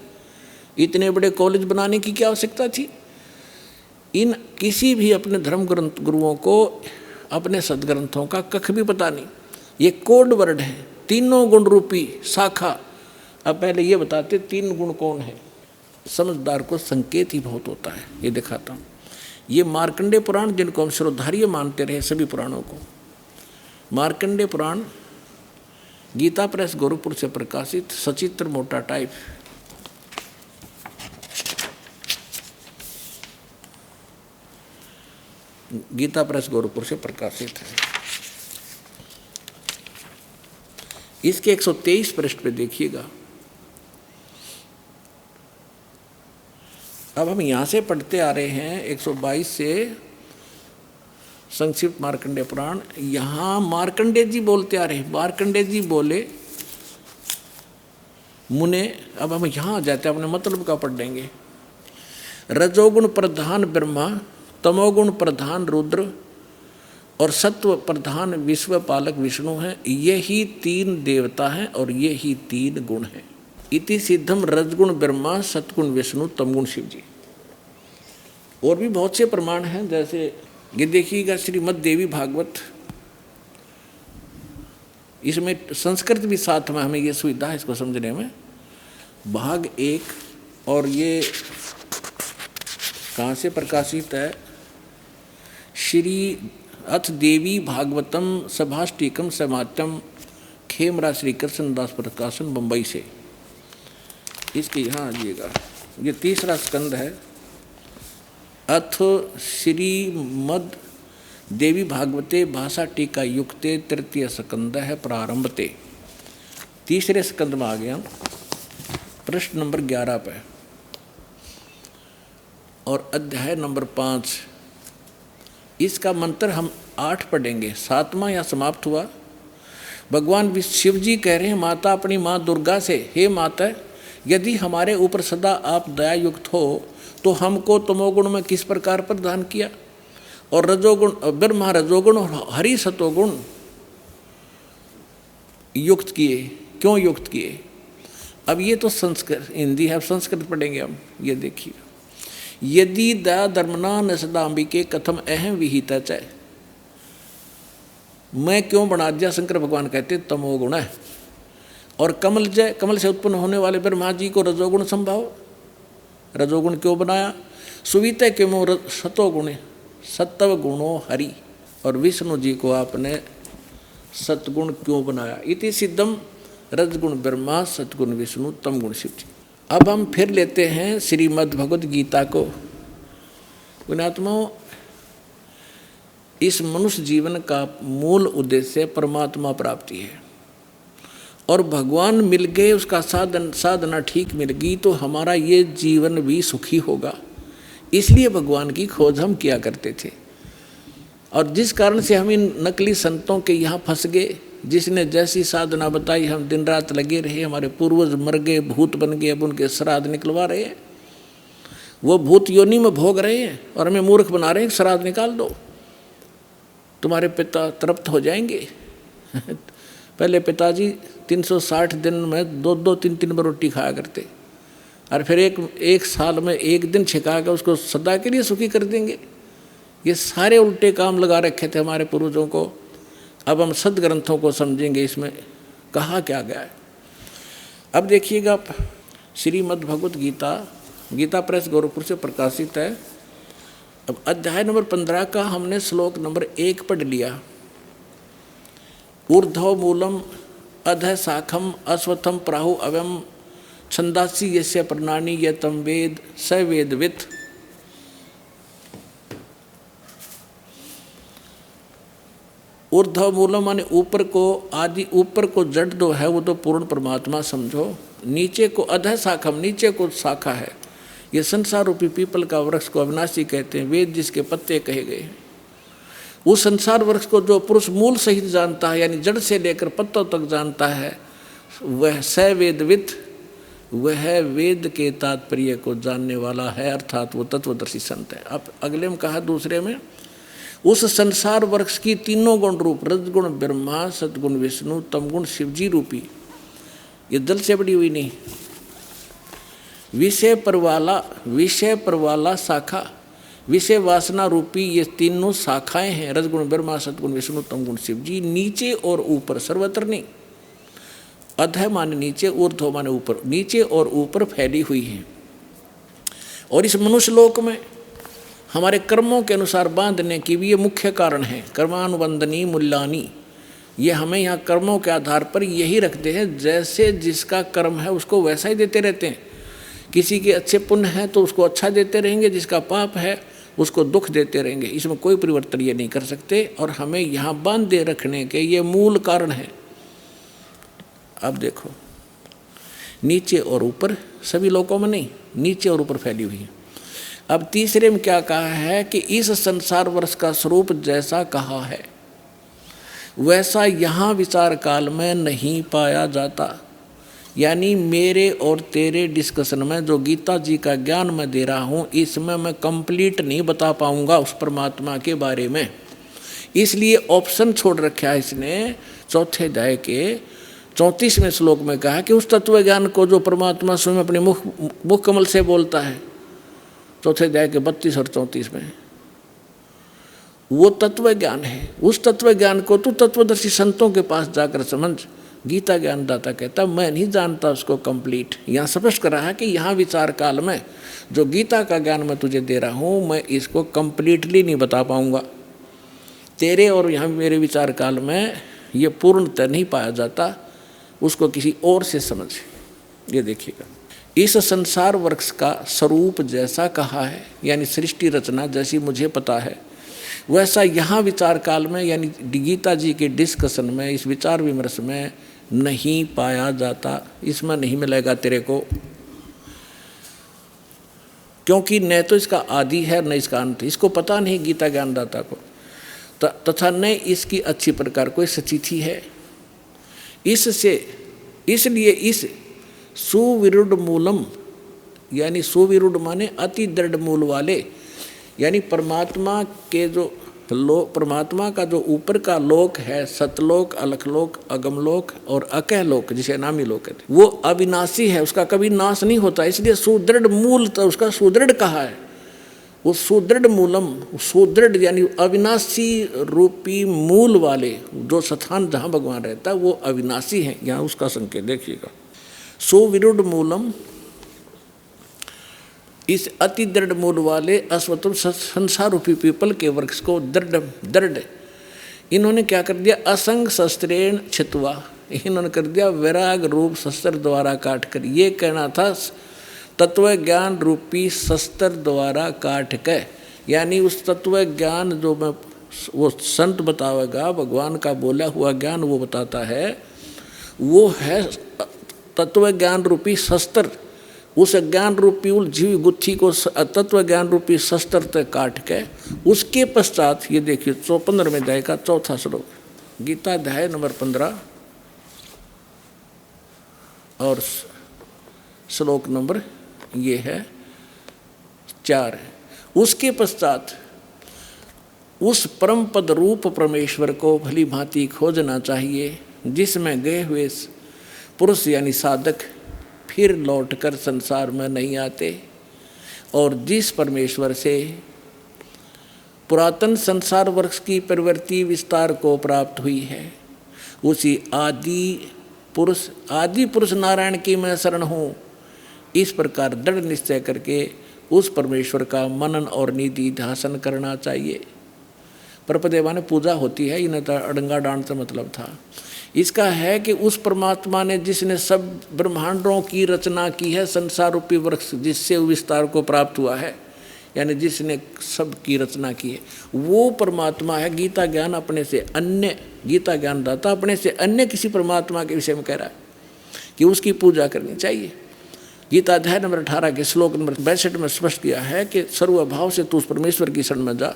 इतने बड़े कॉलेज बनाने की क्या आवश्यकता थी। इन किसी भी अपने धर्म ग्रंथ गुरुओं को अपने सदग्रंथों का कख भी पता नहीं। ये कोड वर्ड है, तीनों गुण रूपी शाखा। अब पहले ये बताते तीन गुण कौन है। समझदार को संकेत ही बहुत होता है, ये दिखाता हूँ। ये मार्कंडेय पुराण, जिनको हम श्रोधार्य मानते रहे सभी पुराणों को, मार्कंडेय पुराण गीता प्रेस गोरखपुर से प्रकाशित, सचित्र मोटा टाइप। गीता प्रेस गोरखपुर से प्रकाशित है। इसके 123 पृष्ठ पे देखिएगा। अब हम यहाँ से पढ़ते आ रहे हैं 122 से संक्षिप्त मार्कंडेय पुराण। यहाँ मार्कंडेय जी बोलते आ रहे हैं, मार्कंडेय जी बोले मुने। अब हम यहाँ आ जाते हैं, अपने मतलब का पढ़ देंगे। रजोगुण प्रधान ब्रह्मा, तमोगुण प्रधान रुद्र और सत्व प्रधान विश्व पालक विष्णु हैं। यही तीन देवता हैं और ये ही तीन गुण हैं। इति सिद्धम रजगुण ब्रह्मा, सतगुण विष्णु, तमगुण शिव जी। और भी बहुत से प्रमाण हैं, जैसे ये देखिएगा श्रीमद् देवी भागवत, इसमें संस्कृत भी साथ में, हमें ये सुविधा है इसको समझने में। भाग 1 और ये कहाँ से प्रकाशित है, श्री अथ देवी भागवतम सभाष्टिकम समात्यम, खेमरा श्री कृष्णदास प्रकाशन, बम्बई से। इसके यहाँ आइएगा, ये तीसरा स्कंद है। अथ श्रीमद् देवी भागवते भाषा टीका युक्ते तृतीय स्कंद है प्रारंभते। तीसरे स्कंद में आ गया, पृष्ठ नंबर 11 पे, और अध्याय नंबर 5। इसका मंत्र हम 8 पढ़ेंगे, 7वां यहाँ समाप्त हुआ। भगवान शिव जी कह रहे हैं माता अपनी माँ दुर्गा से, हे माता, यदि हमारे ऊपर सदा आप दया युक्त हो तो हमको तमोगुण में किस प्रकार प्रदान किया, और रजोगुण ब्रह्मा रजोगुण और हरि सतोगुण युक्त किए, क्यों युक्त किए। अब ये तो संस्कृत हिंदी है, संस्कृत पढ़ेंगे हम। ये देखिए, यदि दया धर्मना न सदाम्बिके कथम अहम विहिता च, मैं क्यों बना दिया, शंकर भगवान कहते तमोगुण है। और कमल से उत्पन्न होने वाले ब्रह्मा जी को रजोगुण संभाव, रजोगुण क्यों बनाया। सुवित क्यों सतोगुण, सत्व गुणो हरि, और विष्णु जी को आपने सतगुण क्यों बनाया। इति सिद्धम रजगुण ब्रह्मा, सतगुण विष्णु, तमगुण शिव जी। अब हम फिर लेते हैं श्रीमद् भगवद गीता को। पुण्यात्माओं, इस मनुष्य जीवन का मूल उद्देश्य परमात्मा प्राप्ति है, और भगवान मिल गए, उसका साधना ठीक मिल गई तो हमारा ये जीवन भी सुखी होगा। इसलिए भगवान की खोज हम किया करते थे। और जिस कारण से हम इन नकली संतों के यहाँ फंस गए, जिसने जैसी साधना बताई हम दिन रात लगे रहे, हमारे पूर्वज मर गए, भूत बन गए, अब उनके श्राद्ध निकलवा रहे हैं, वो भूत योनि में भोग रहे हैं और हमें मूर्ख बना रहे हैं। श्राद्ध निकाल दो, तुम्हारे पिता तृप्त हो जाएंगे। पहले पिताजी 360 दिन में 2-2, 3-3 बार रोटी खाया करते, और फिर एक साल में एक दिन छिका कर उसको सदा के लिए सुखी कर देंगे। ये सारे उल्टे काम लगा रखे थे हमारे पूर्वजों को। अब हम सदग्रंथों को समझेंगे, इसमें कहा क्या गया है। अब देखिएगा, श्रीमद् भगवत गीता, गीता प्रेस गोरखपुर से प्रकाशित है। अब अध्याय नंबर 15 का हमने श्लोक नंबर 1 पढ़ लिया। ऊर्ध्व मूलम अधः शाखम अश्वत्थम प्राहु अव्यम छंदासी यस्य प्रणानी यतम वेद स वेदवित्। ऊर्ध्व मूलम माने ऊपर को, आदि ऊपर को जड़ दो है वो तो पूर्ण परमात्मा समझो। नीचे को अधः शाखम, नीचे को शाखा है, ये संसार रूपी पीपल का वृक्ष को अविनाशी कहते हैं, वेद जिसके पत्ते कहे गए हैं। उस संसार वृक्ष को जो पुरुष मूल सहित जानता है, यानी जड़ से लेकर पत्तों तक जानता है, वह सवेदविद, वह वेद के तात्पर्य को जानने वाला है, अर्थात वो तत्वदर्शी संत है। अब अगले में कहा दूसरे में, उस संसार वृक्ष की तीनों गुण रूप, रजगुण ब्रह्मा, सद्गुण विष्णु, तमगुण शिवजी रूपी, ये दल से बड़ी हुई नहीं, विषय पर वाला शाखा, विषय वासना रूपी ये तीनों शाखाएं हैं, रजगुण ब्रह्मा, सद्गुण विष्णु, तमगुण शिवजी, नीचे और ऊपर, सर्वत्र नहीं, अधः माने नीचे, ऊर्ध्व माने ऊपर, नीचे और ऊपर फैली हुई है। और इस मनुष्य लोक में हमारे कर्मों के अनुसार बांधने की भी ये मुख्य कारण है। कर्मानुबंधनी मूल्यानी, ये हमें यहाँ कर्मों के आधार पर यही रखते हैं, जैसे जिसका कर्म है उसको वैसा ही देते रहते हैं। किसी के अच्छे पुण्य है तो उसको अच्छा देते रहेंगे, जिसका पाप है उसको दुख देते रहेंगे, इसमें कोई परिवर्तन ये नहीं कर सकते। और हमें यहाँ बांधे रखने के ये मूल कारण है। अब देखो, नीचे और ऊपर, सभी लोकों में नहीं, नीचे और ऊपर फैली हुई है। अब तीसरे में क्या कहा है कि इस संसार वर्ष का स्वरूप जैसा कहा है वैसा यहाँ विचार काल में नहीं पाया जाता। यानी मेरे और तेरे डिस्कशन में जो गीता जी का ज्ञान मैं दे रहा हूँ, इसमें मैं कंप्लीट नहीं बता पाऊँगा उस परमात्मा के बारे में। इसलिए ऑप्शन छोड़ रखा है इसने। चौथे अध्याय के 34वें श्लोक में कहा कि उस तत्व ज्ञान को जो परमात्मा स्वयं अपने मुख कमल से बोलता है, चौथे अध्याय के 32 और 34 में, वो तत्व ज्ञान है। उस तत्व ज्ञान को तू तत्वदर्शी संतों के पास जाकर समझ। गीता ज्ञानदाता कहता मैं नहीं जानता उसको कंप्लीट। यहाँ स्पष्ट कर रहा है कि यहाँ विचार काल में जो गीता का ज्ञान मैं तुझे दे रहा हूँ, मैं इसको कंप्लीटली नहीं बता पाऊँगा। तेरे और यहाँ मेरे विचार काल में ये पूर्णतः नहीं पाया जाता, उसको किसी और से समझ। ये देखिएगा, इस संसार वृक्ष का स्वरूप जैसा कहा है, यानी सृष्टि रचना जैसी मुझे पता है, वैसा यहाँ विचार काल में, यानी गीता जी के डिस्कशन में, इस विचार विमर्श में नहीं पाया जाता। इसमें नहीं मिलेगा तेरे को, क्योंकि न तो इसका आदि है न इसका अंत। इसको पता नहीं गीता ज्ञानदाता को, तथा न इसकी अच्छी प्रकार कोई सचिथि है। इसलिए इस सुविरुद्ध मूलम, यानी सुविरुद्ध माने अति दृढ़ मूल वाले, यानी परमात्मा के जो परमात्मा का जो ऊपर का लोक है, सतलोक, अलखलोक, अगमलोक और अकहलोक, जिसे नामी लोक कहते हैं, वो अविनाशी है, उसका कभी नाश नहीं होता। इसलिए सुदृढ़ मूल तो उसका सुदृढ़ कहा है। वो सुदृढ़ मूलम, सुदृढ़ यानी अविनाशी रूपी मूल वाले जो स्थान जहाँ भगवान रहता है वो अविनाशी है। यहाँ उसका संकेत देखिएगा, सुविरुद्ध मूलम, इस अति दृढ़ मूल वाले अश्वत्थ संसार रूपी पीपल के वृक्ष को दृढ़ इन्होंने क्या कर दिया, असंग शस्त्रेण छित्वा, इन्होंने कर दिया वैराग रूप शस्त्र द्वारा काट कर। ये कहना था तत्व ज्ञान रूपी शस्त्र द्वारा काट के, यानी उस तत्व ज्ञान जो मैं वो संत बतावेगा, भगवान का बोला हुआ ज्ञान वो बताता है, वो है तत्व ज्ञान रूपी शस्त्र। उस ज्ञान रूपी उलझी हुई गुत्थी को तत्व ज्ञान रूपी शस्त्र तक काट के, उसके पश्चात ये देखिए 15वें अध्याय का 4था श्लोक, गीता अध्याय नंबर 15 और श्लोक नंबर ये है 4। उसके पश्चात उस परम पद रूप परमेश्वर को भली भांति खोजना चाहिए, जिसमें गए हुए पुरुष यानी साधक फिर लौटकर संसार में नहीं आते, और जिस परमेश्वर से पुरातन संसार वृक्ष की प्रवृत्ति विस्तार को प्राप्त हुई है, उसी आदि पुरुष नारायण की मैं शरण हूँ। इस प्रकार दृढ़ निश्चय करके उस परमेश्वर का मनन और निधि ध्यान करना चाहिए। परपदेवा ने पूजा होती है, इन्हें अड़ंगा डांड से मतलब था। इसका है कि उस परमात्मा ने जिसने सब ब्रह्मांडों की रचना की है, संसार रूपी वृक्ष जिससे विस्तार को प्राप्त हुआ है, यानी जिसने सब की रचना की है, वो परमात्मा है। गीता ज्ञान अपने से अन्य, गीता ज्ञानदाता अपने से अन्य किसी परमात्मा के विषय में कह रहा है कि उसकी पूजा करनी चाहिए। गीता अध्याय नंबर 18 के श्लोक नंबर 62 में स्पष्ट किया है कि सर्वभाव से तू उस परमेश्वर की शरण में जा,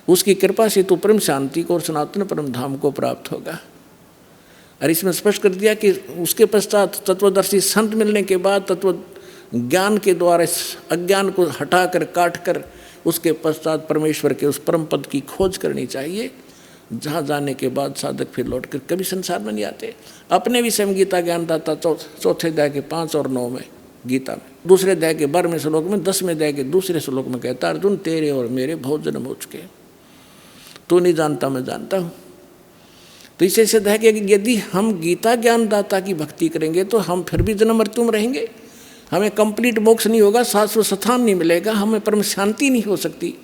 उसकी कृपा से तू परम शांति को और सनातन परम धाम को प्राप्त होगा। और इसमें स्पष्ट कर दिया कि उसके पश्चात तत्वदर्शी संत मिलने के बाद तत्व ज्ञान के द्वारा इस अज्ञान को हटाकर काट कर उसके पश्चात परमेश्वर के उस परम पद की खोज करनी चाहिए, जहाँ जाने के बाद साधक फिर लौट कर कभी संसार में नहीं आते। अपने विषय में गीता ज्ञानदाता चौथे अध्याय के 5 और 9 में गीता में, दूसरे अध्याय के 12वें श्लोक में, 10वें अध्याय के दूसरे श्लोक में कहता है, अर्जुन तेरे और मेरे बहुत जन्म हो चुके हैं, तू नहीं जानता मैं जानता हूँ। तो इससे सिद्ध है कि यदि हम गीता ज्ञानदाता की भक्ति करेंगे तो हम फिर भी जन्म मृत्यु में रहेंगे, हमें कंप्लीट मोक्ष नहीं होगा, शाश्वत स्थान नहीं मिलेगा, हमें परम शांति नहीं हो सकती।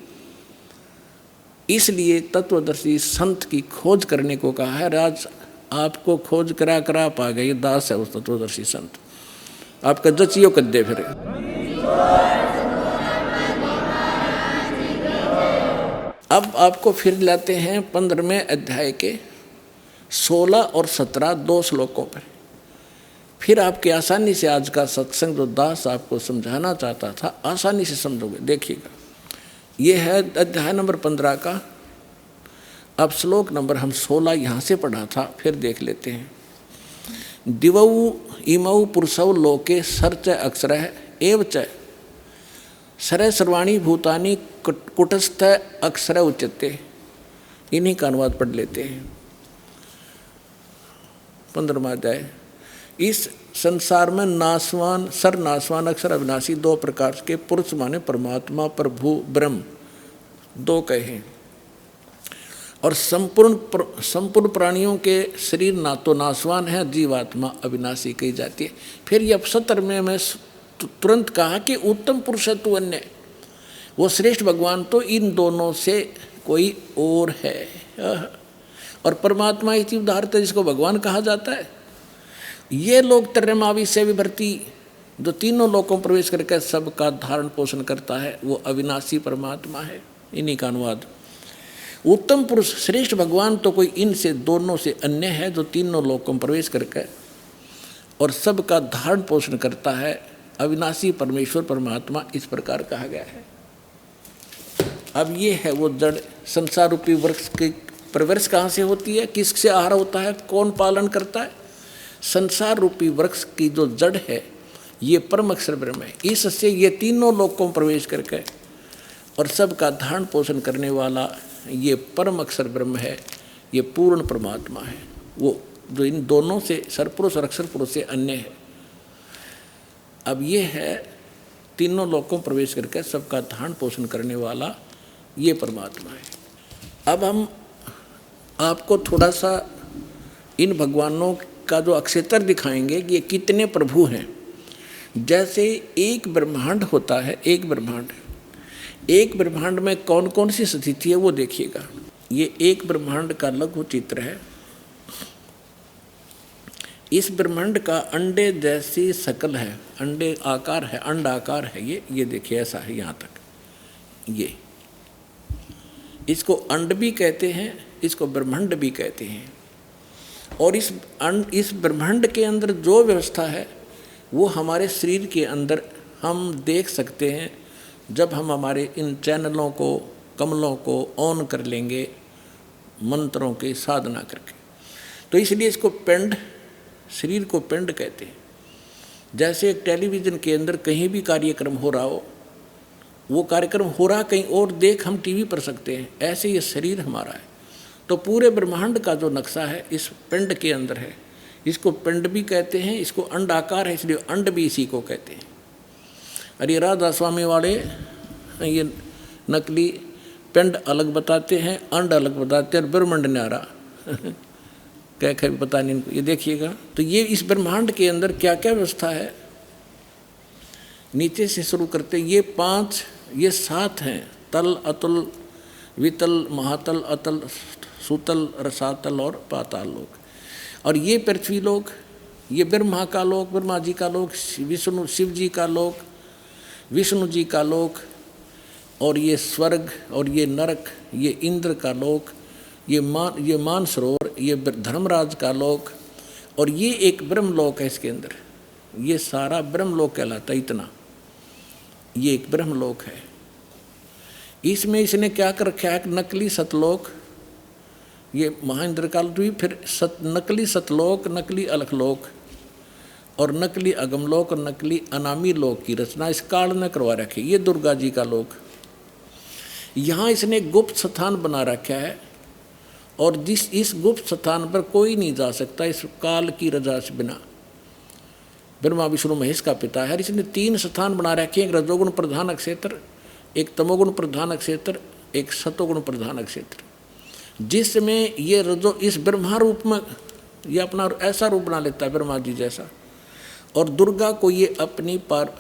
इसलिए तत्वदर्शी संत की खोज करने को कहा है। राज आपको खोज करा करा पा गए, दास है उस तत्वदर्शी संत, आपका जचियो कद्दे फिर। अब आपको फिर लाते हैं 15वें अध्याय के 16 और 17 2 श्लोकों पर। फिर आपके आसानी से आज का सत्संग जो दास आपको समझाना चाहता था आसानी से समझोगे। देखिएगा, ये है अध्याय नंबर 15 का। अब श्लोक नंबर हम 16 यहाँ से पढ़ा था, फिर देख लेते हैं। दिवौ इमौ पुरुषौ लोके सर्च अक्षरः एव च सरय सर्वाणी भूतानि कुटस्थ अक्षर उच्यते। इन्हीं का अनुवाद पढ़ लेते हैं। 15वां अध्याय। इस संसार में नासवान सर्वनाशवान अक्षर अविनाशी 2 प्रकार के पुरुष माने परमात्मा, प्रभु, ब्रह्म 2 कहे हैं। और संपूर्ण प्राणियों के शरीर ना तो नाशवान है, जीवात्मा अविनाशी कही जाती है। फिर ये 17वें में तुरंत कहा कि उत्तम पुरुष है तू अन्य, वो श्रेष्ठ भगवान तो इन दोनों से कोई और है। और परमात्मा इसी उदाहरत है जिसको भगवान कहा जाता है। ये लोग त्रयमावी से विभर्ती जो तीनों लोकों प्रवेश करके सबका धारण पोषण करता है, वो अविनाशी परमात्मा है। इन्हीं का अनुवाद। उत्तम पुरुष श्रेष्ठ भगवान तो कोई इनसे दोनों से अन्य है जो तीनों लोकों में प्रवेश करके और सबका धारण पोषण करता है, अविनाशी परमेश्वर परमात्मा इस प्रकार कहा गया है। अब ये है वो जड़ संसार रूपी वृक्ष की परवरिश कहाँ से होती है, किससे आहार होता है, कौन पालन करता है। संसार रूपी वृक्ष की जो जड़ है ये परम अक्षर ब्रह्म है। इससे ये तीनों लोकों में प्रवेश करके और सबका धारण पोषण करने वाला ये परम अक्षर ब्रह्म है, ये पूर्ण परमात्मा है, वो जो इन दोनों से सरपुरुष और अक्षर पुरुष से अन्य है। अब ये है तीनों लोकों में प्रवेश करके सबका धारण पोषण करने वाला ये परमात्मा है। अब हम आपको थोड़ा सा इन भगवानों का जो अक्षेत्र दिखाएंगे कि ये कितने प्रभु हैं। जैसे एक ब्रह्मांड होता है, एक ब्रह्मांड में कौन कौन सी स्थिति है वो देखिएगा। ये एक ब्रह्मांड का लघु चित्र है। इस ब्रह्मांड का अंडे जैसी शकल है, अंडे आकार है, अंड आकार है। ये देखिए ऐसा है यहाँ तक। ये इसको अंड भी कहते हैं, इसको ब्रह्मांड भी कहते हैं। और इस ब्रह्मांड के अंदर जो व्यवस्था है वो हमारे शरीर के अंदर हम देख सकते हैं जब हम हमारे इन चैनलों को, कमलों को ऑन कर लेंगे मंत्रों की साधना करके। तो इसलिए इसको पिंड, शरीर को पिंड कहते हैं। जैसे एक टेलीविज़न के अंदर कहीं भी कार्यक्रम हो रहा हो, वो कार्यक्रम हो रहा कहीं और देख हम टीवी पर सकते हैं, ऐसे ये शरीर हमारा है। तो पूरे ब्रह्मांड का जो नक्शा है इस पिंड के अंदर है। इसको पिंड भी कहते हैं, इसको अंड आकार है इसलिए अंड भी इसी को कहते हैं। अरे राधा स्वामी वाले ये नकली पिंड अलग बताते हैं, अंड अलग बताते हैं, और ब्रह्मांड न्यारा क्या पता नहीं इनको। ये देखिएगा तो ये इस ब्रह्मांड के अंदर क्या क्या व्यवस्था है। नीचे से शुरू करते ये 7 हैं, तल, अतुल, वितल, महातल, अतल, सुतल, रसातल और पाताल लोक। और ये पृथ्वी लोक, ये ब्रह्मा का लोक, ब्रह्मा जी का लोक, विष्णु शिव जी का लोक, विष्णु जी का लोक, और ये स्वर्ग, और ये नरक, ये इंद्र का लोक, ये मानसरोवर, ये धर्मराज का लोक, और ये एक ब्रह्म लोक है इसके अंदर। ये सारा ब्रह्मलोक कहलाता है। इतना ये एक ब्रह्मलोक है। इसमें इसने क्या कर रखा है, नकली सतलोक, ये महाइंद्र काल भी, फिर नकली सतलोक, नकली अलखलोक और नकली अगमलोक और नकली अनामी लोक की रचना इस काल ने करवा रखी। ये दुर्गा जी का लोक, यहाँ इसने गुप्त स्थान बना रखा है और इस गुप्त स्थान पर कोई नहीं जा सकता इस काल की रजा से बिना। ब्रह्मा विष्णु महेश का पिता है। इसने 3 स्थान बना रखे हैं, एक रजोगुण प्रधान क्षेत्र, एक तमोगुण प्रधान क्षेत्र, एक सतोगुण प्रधान क्षेत्र, जिसमें ये रजो इस ब्रह्मा रूप में ये अपना ऐसा रूप बना लेता है ब्रह्मा जी जैसा, और दुर्गा को ये अपनी पार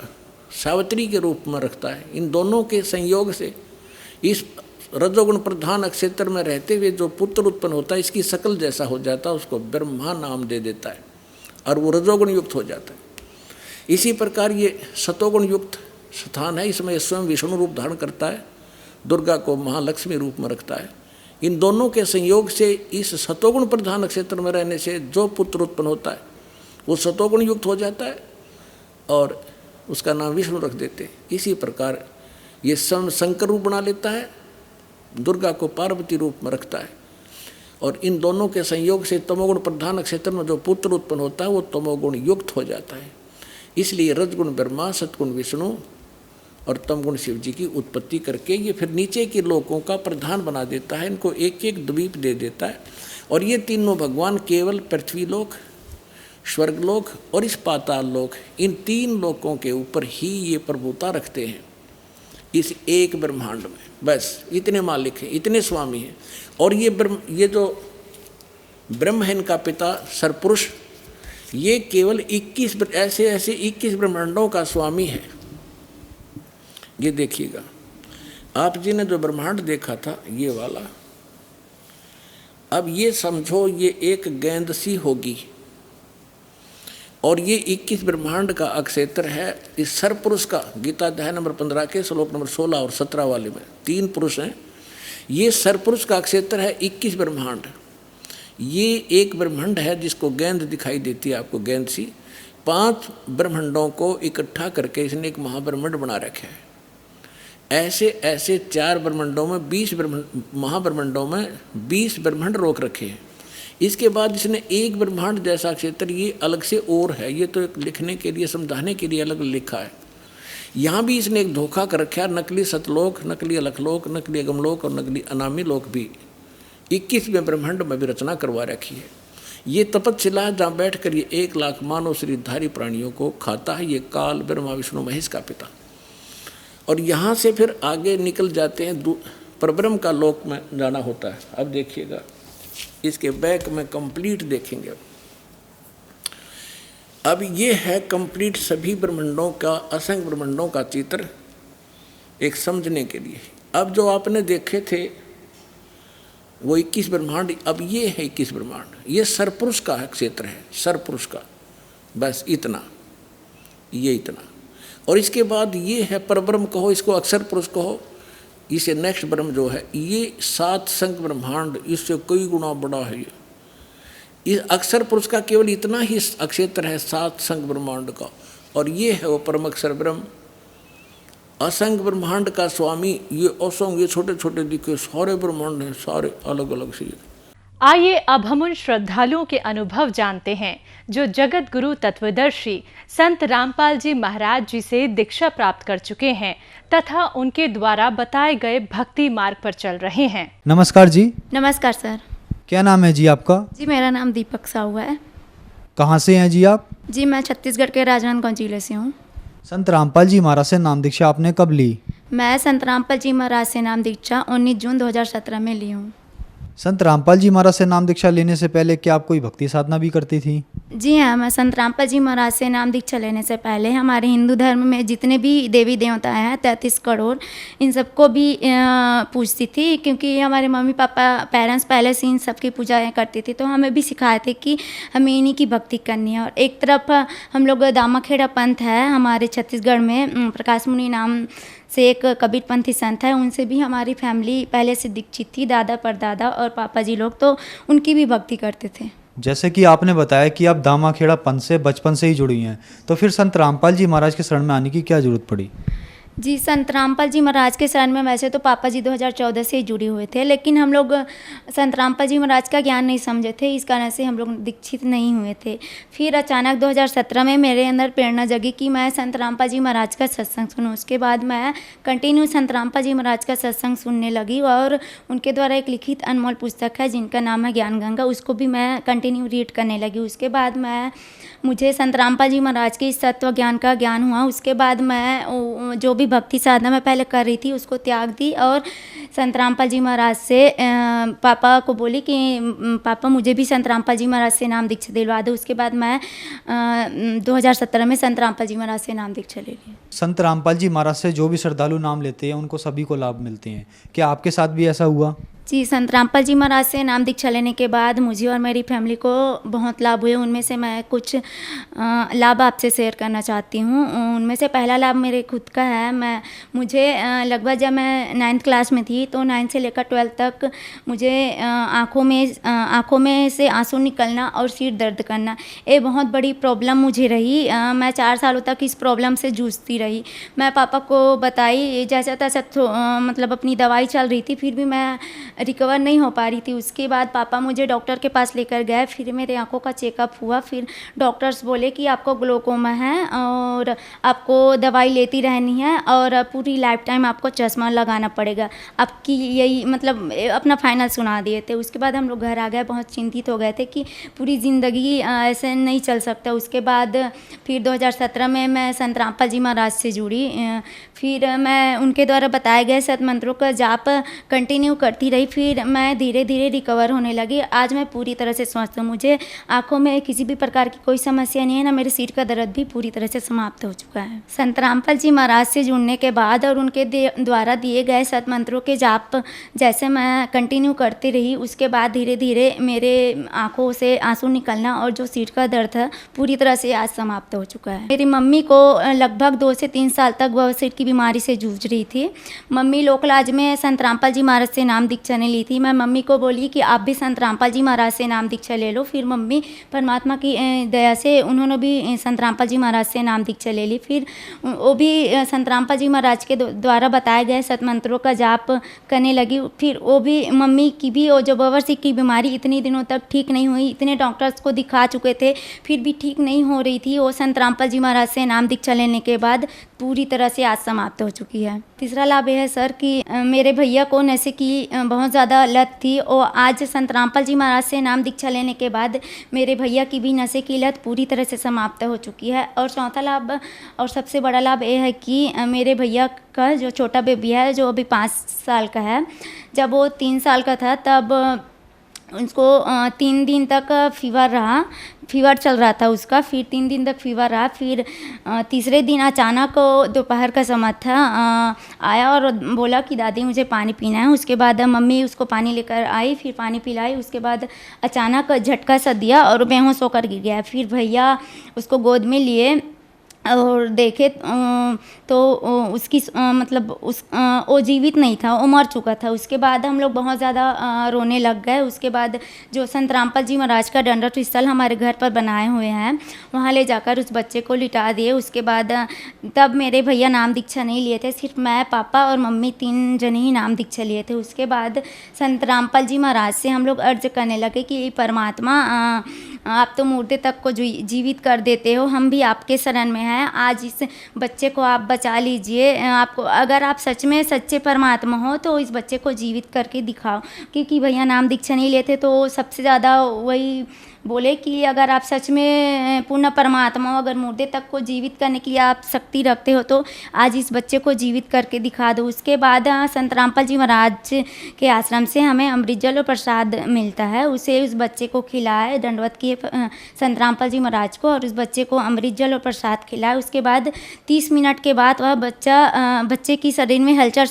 सावित्री के रूप में रखता है। इन दोनों के संयोग से इस रजोगुण प्रधान क्षेत्र में रहते हुए जो पुत्र उत्पन्न होता है इसकी शकल जैसा हो जाता है, उसको ब्रह्मा नाम दे देता है और वो रजोगुण युक्त हो जाता है। इसी प्रकार ये सतोगुण युक्त स्थान है, इसमें स्वयं विष्णु रूप धारण करता है, दुर्गा को महालक्ष्मी रूप में रखता है। इन दोनों के संयोग से इस सतोगुण प्रधान क्षेत्र में रहने से जो पुत्र उत्पन्न होता है वो सतोगुण युक्त हो जाता है और उसका नाम विष्णु रख देते हैं। इसी प्रकार ये शंकर रूप बना लेता है, दुर्गा को पार्वती रूप में रखता है और इन दोनों के संयोग से तमोगुण प्रधान क्षेत्र में जो पुत्र उत्पन्न होता है वो तमोगुण युक्त हो जाता है। इसलिए रजगुण ब्रह्मा, सतगुण विष्णु और तमगुण शिव जी की उत्पत्ति करके ये फिर नीचे के लोकों का प्रधान बना देता है, इनको एक एक द्वीप दे देता है। और ये तीनों भगवान केवल पृथ्वीलोक, स्वर्गलोक और इस पाताल लोक, इन 3 लोकों के ऊपर ही ये प्रभुता रखते हैं इस एक ब्रह्मांड में। बस इतने मालिक हैं, इतने स्वामी हैं। और ये जो ब्रह्म है इनका पिता सरपुरुष, ये केवल 21 ऐसे 21 ब्रह्मांडों का स्वामी है। ये देखिएगा, आप जी ने जो ब्रह्मांड देखा था ये वाला, अब ये समझो ये एक गेंद सी होगी और ये 21 ब्रह्मांड का अक्षेत्र है इस सरपुरुष का। गीता अध्याय नंबर 15 के श्लोक नंबर 16 और 17 वाले में 3 पुरुष हैं। ये सरपुरुष का क्षेत्र है 21 ब्रह्मांड। ये एक ब्रह्मांड है जिसको गेंद दिखाई देती है आपको, गेंद सी। 5 ब्रह्मांडों को इकट्ठा करके इसने एक महाब्रह्मांड बना रखा है। ऐसे 4 ब्रह्मांडों में 20 महाब्रह्मांडों में 20 ब्रह्मांड रोक रखे हैं। इसके बाद इसने एक ब्रह्मांड जैसा क्षेत्र ये अलग से और है, ये तो एक लिखने के लिए समझाने के लिए अलग लिखा है। यहाँ भी इसने एक धोखा कर रखा है, नकली सतलोक, नकली अलखलोक, नकली अगमलोक और नकली अनामी लोक भी 21वें ब्रह्मांड में भी रचना करवा रखी है। ये तपस्शिला जहाँ बैठ कर ये 1 लाख मानव शरीरधारी प्राणियों को खाता है, ये काल ब्रह्मा विष्णु महेश का पिता। और यहाँ से फिर आगे निकल जाते हैं, परब्रह्म का लोक में जाना होता है। अब देखिएगा इसके बैक में कंप्लीट देखेंगे। अब ये है कंप्लीट सभी ब्रह्मांडों का, असंख्य ब्रह्मांडों का चित्र एक समझने के लिए। अब जो आपने देखे थे वो 21 ब्रह्मांड, अब ये है 21 ब्रह्मांड। ये सरपुरुष का क्षेत्र है, सरपुरुष का, बस इतना, ये इतना। और इसके बाद ये है परब्रह्म कहो, इसको अक्षर पुरुष कहो। इसे नेक्स्ट ब्रह्म जो है ये 7 संख्य ब्रह्मांड, इससे कई गुना बड़ा है। ये इस अक्षर पुरुष का केवल इतना ही अक्षेत्र है 7 संख्य ब्रह्मांड का, और ये है वो परम अक्षर ब्रह्म, असंख्य ब्रह्मांड का स्वामी। ये असंख्य, ये छोटे छोटे दिखे सारे ब्रह्मांड हैं, सारे अलग अलग से। आइए अब हम उन श्रद्धालुओं के अनुभव जानते हैं जो जगत गुरु तत्वदर्शी संत रामपाल जी महाराज जी से दीक्षा प्राप्त कर चुके हैं तथा उनके द्वारा बताए गए भक्ति मार्ग पर चल रहे हैं। नमस्कार जी। नमस्कार सर। क्या नाम है जी आपका? जी मेरा नाम दीपक साहू है। कहाँ से हैं जी आप? जी मैं छत्तीसगढ़ के राजनांदगांव जिले से हूँ। संत रामपाल जी महाराज से नाम दीक्षा आपने कब ली? मैं संत रामपाल जी महाराज से नाम दीक्षा 19 जून 2017 में ली हूँ। संत रामपाल जी महाराज से नाम दीक्षा लेने से पहले क्या आप कोई भक्ति साधना भी करती थी? जी हाँ, मैं संत रामपाल जी महाराज से नाम दीक्षा लेने से पहले हमारे हिंदू धर्म में जितने भी देवी देवता हैं 33 करोड़, इन सबको भी पूजती थी, क्योंकि हमारे मम्मी पापा पेरेंट्स पहले से इन सबकी पूजा करती थी, तो हमें भी सिखाए थे कि हमें इन्हीं की भक्ति करनी है। और एक तरफ हम लोग दामाखेड़ा पंथ है हमारे छत्तीसगढ़ में, प्रकाश मुनि नाम से एक कबीरपंथी संत है, उनसे भी हमारी फैमिली पहले से दीक्षित थी, दादा परदादा और पापा जी लोग, तो उनकी भी भक्ति करते थे। जैसे कि आपने बताया कि आप दामाखेड़ा पंथ से बचपन से ही जुड़ी हैं, तो फिर संत रामपाल जी महाराज के शरण में आने की क्या जरूरत पड़ी? जी, संत रामपाल जी महाराज के शरण में वैसे तो पापा जी 2014 से ही जुड़े हुए थे, लेकिन हम लोग संत रामपाल जी महाराज का ज्ञान नहीं समझे थे, इस कारण से हम लोग दीक्षित नहीं हुए थे। फिर अचानक 2017 में मेरे अंदर प्रेरणा जगी कि मैं संत रामपाल जी महाराज का सत्संग सुनूं। उसके बाद मैं कंटिन्यू संत रामपाल जी महाराज का सत्संग सुनने लगी और उनके द्वारा एक लिखित अनमोल पुस्तक है जिनका नाम है ज्ञान गंगा, उसको भी मैं कंटिन्यू रीड करने लगी। उसके बाद मुझे संत रामपाल जी महाराज के इस तत्व ज्ञान का ज्ञान हुआ। उसके बाद मैं जो भी भक्ति साधना मैं पहले कर रही थी उसको त्याग दी और संत रामपाल जी महाराज से पापा को बोली कि पापा मुझे भी संत रामपाल जी महाराज से नाम दीक्षा दिलवा दो। उसके बाद मैं 2017 में संत रामपाल जी महाराज से नाम दीक्षा ले ली। संत रामपाल जी महाराज से जो भी श्रद्धालु नाम लेते हैं उनको सभी को लाभ मिलते हैं, क्या आपके साथ भी ऐसा हुआ? जी, संत रामपाल जी महाराज से नाम दीक्षा लेने के बाद मुझे और मेरी फैमिली को बहुत लाभ हुए। उनमें से मैं कुछ लाभ आपसे शेयर करना चाहती हूँ। उनमें से पहला लाभ मेरे खुद का है। मुझे लगभग जब मैं 9th क्लास में थी तो 9 से लेकर 12 तक मुझे आँखों में से आंसू निकलना और सिर दर्द करना, ये बहुत बड़ी प्रॉब्लम मुझे रही। मैं 4 सालों तक इस प्रॉब्लम से जूझती रही। मैं पापा को बताई, जैसा तैसा मतलब अपनी दवाई चल रही थी, फिर भी मैं रिकवर नहीं हो पा रही थी। उसके बाद पापा मुझे डॉक्टर के पास लेकर गए। फिर मेरे आंखों का चेकअप हुआ। फिर डॉक्टर्स बोले कि आपको ग्लोकोमा है और आपको दवाई लेती रहनी है और पूरी लाइफ टाइम आपको चश्मा लगाना पड़ेगा। आपकी यही मतलब अपना फाइनल सुना दिए थे। उसके बाद हम लोग घर आ गए, बहुत चिंतित हो गए थे कि पूरी ज़िंदगी ऐसे नहीं चल सकता। उसके बाद फिर 2017 में मैं संत रामपाल जी महाराज से जुड़ी। फिर मैं उनके द्वारा बताए गए सतमंत्रों का जाप कंटिन्यू करती रही। फिर मैं धीरे धीरे रिकवर होने लगी। आज मैं पूरी तरह से स्वस्थ हूँ। मुझे आंखों में किसी भी प्रकार की कोई समस्या नहीं है, ना मेरे सिर का दर्द भी पूरी तरह से समाप्त हो चुका है। संत रामपाल जी महाराज से जुड़ने के बाद और उनके द्वारा दिए गए सतमंत्रों के जाप जैसे मैं कंटिन्यू करती रही, उसके बाद धीरे धीरे मेरे आंखों से आंसू निकलना और जो सिर का दर्द था पूरी तरह से आज समाप्त हो चुका है। मेरी मम्मी को लगभग 2 से 3 साल तक बवासीर की बीमारी से जूझ रही थी। मम्मी लोकलाज में संत रामपाल जी महाराज से नाम दीक्षा ने ली थी। मैं मम्मी को बोली कि आप भी संत रामपाल जी महाराज से नाम दीक्षा ले लो। फिर मम्मी परमात्मा की दया से उन्होंने भी संत रामपाल जी महाराज से नाम दीक्षा ले ली। फिर वो भी संत रामपाल जी महाराज के द्वारा बताए गए सतमंत्रों का जाप करने लगी। फिर वो भी मम्मी की भी वो जो बवासीर की बीमारी इतनी दिनों तक ठीक नहीं हुई, इतने डॉक्टर्स को दिखा चुके थे फिर भी ठीक नहीं हो रही थी, वो संत रामपाल जी महाराज से नाम दीक्षा लेने के बाद पूरी तरह से आज समाप्त हो चुकी है। तीसरा लाभ यह है सर कि मेरे भैया को नशे की बहुत ज़्यादा लत थी और आज संत रामपाल जी महाराज से नाम दीक्षा लेने के बाद मेरे भैया की भी नशे की लत पूरी तरह से समाप्त हो चुकी है। और चौथा लाभ और सबसे बड़ा लाभ यह है कि मेरे भैया का जो छोटा बेबी है जो अभी 5 साल का है, जब वो 3 साल का था तब उसको 3 दिन तक फीवर चल रहा था उसका। फिर 3 दिन तक फीवर रहा। फिर तीसरे दिन अचानक दोपहर का समय था, आया और बोला कि दादी मुझे पानी पीना है। उसके बाद मम्मी उसको पानी लेकर आई, फिर पानी पिलाई। उसके बाद अचानक झटका सा दिया और बेहोश होकर गिर गया। फिर भैया उसको गोद में लिए और देखे तो उसकी मतलब वो जीवित नहीं था, वो मर चुका था। उसके बाद हम लोग बहुत ज़्यादा रोने लग गए। उसके बाद जो संत रामपाल जी महाराज का दंडवत स्थल हमारे घर पर बनाए हुए हैं, वहाँ ले जाकर उस बच्चे को लिटा दिए। उसके बाद तब मेरे भैया नाम दीक्षा नहीं लिए थे, सिर्फ मैं, पापा और मम्मी 3 जने ही नाम दीक्षा लिए थे। उसके बाद संत रामपाल जी महाराज से हम लोग अर्ज करने लगे कि परमात्मा आप तो मुर्दे तक को जीवित कर देते हो, हम भी आपके शरण में हैं। आज इस बच्चे को आप बचा लीजिए। आपको अगर आप सच में सच्चे परमात्मा हो तो इस बच्चे को जीवित करके दिखाओ। क्योंकि भैया नाम दीक्षा नहीं लेते तो सबसे ज़्यादा वही बोले कि अगर आप सच में पूर्ण परमात्मा हो, अगर मुर्दे तक को जीवित करने की आप शक्ति रखते हो तो आज इस बच्चे को जीवित करके दिखा दो। उसके बाद संत रामपाल जी महाराज के आश्रम से हमें अमृत जल और प्रसाद मिलता है, उसे उस बच्चे को खिलाए, दंडवत किए संत रामपाल जी महाराज को और उस बच्चे को अमृत जल और प्रसाद खिलाए। उसके बाद 30 मिनट के बाद वह बच्चे की शरीर में हलचल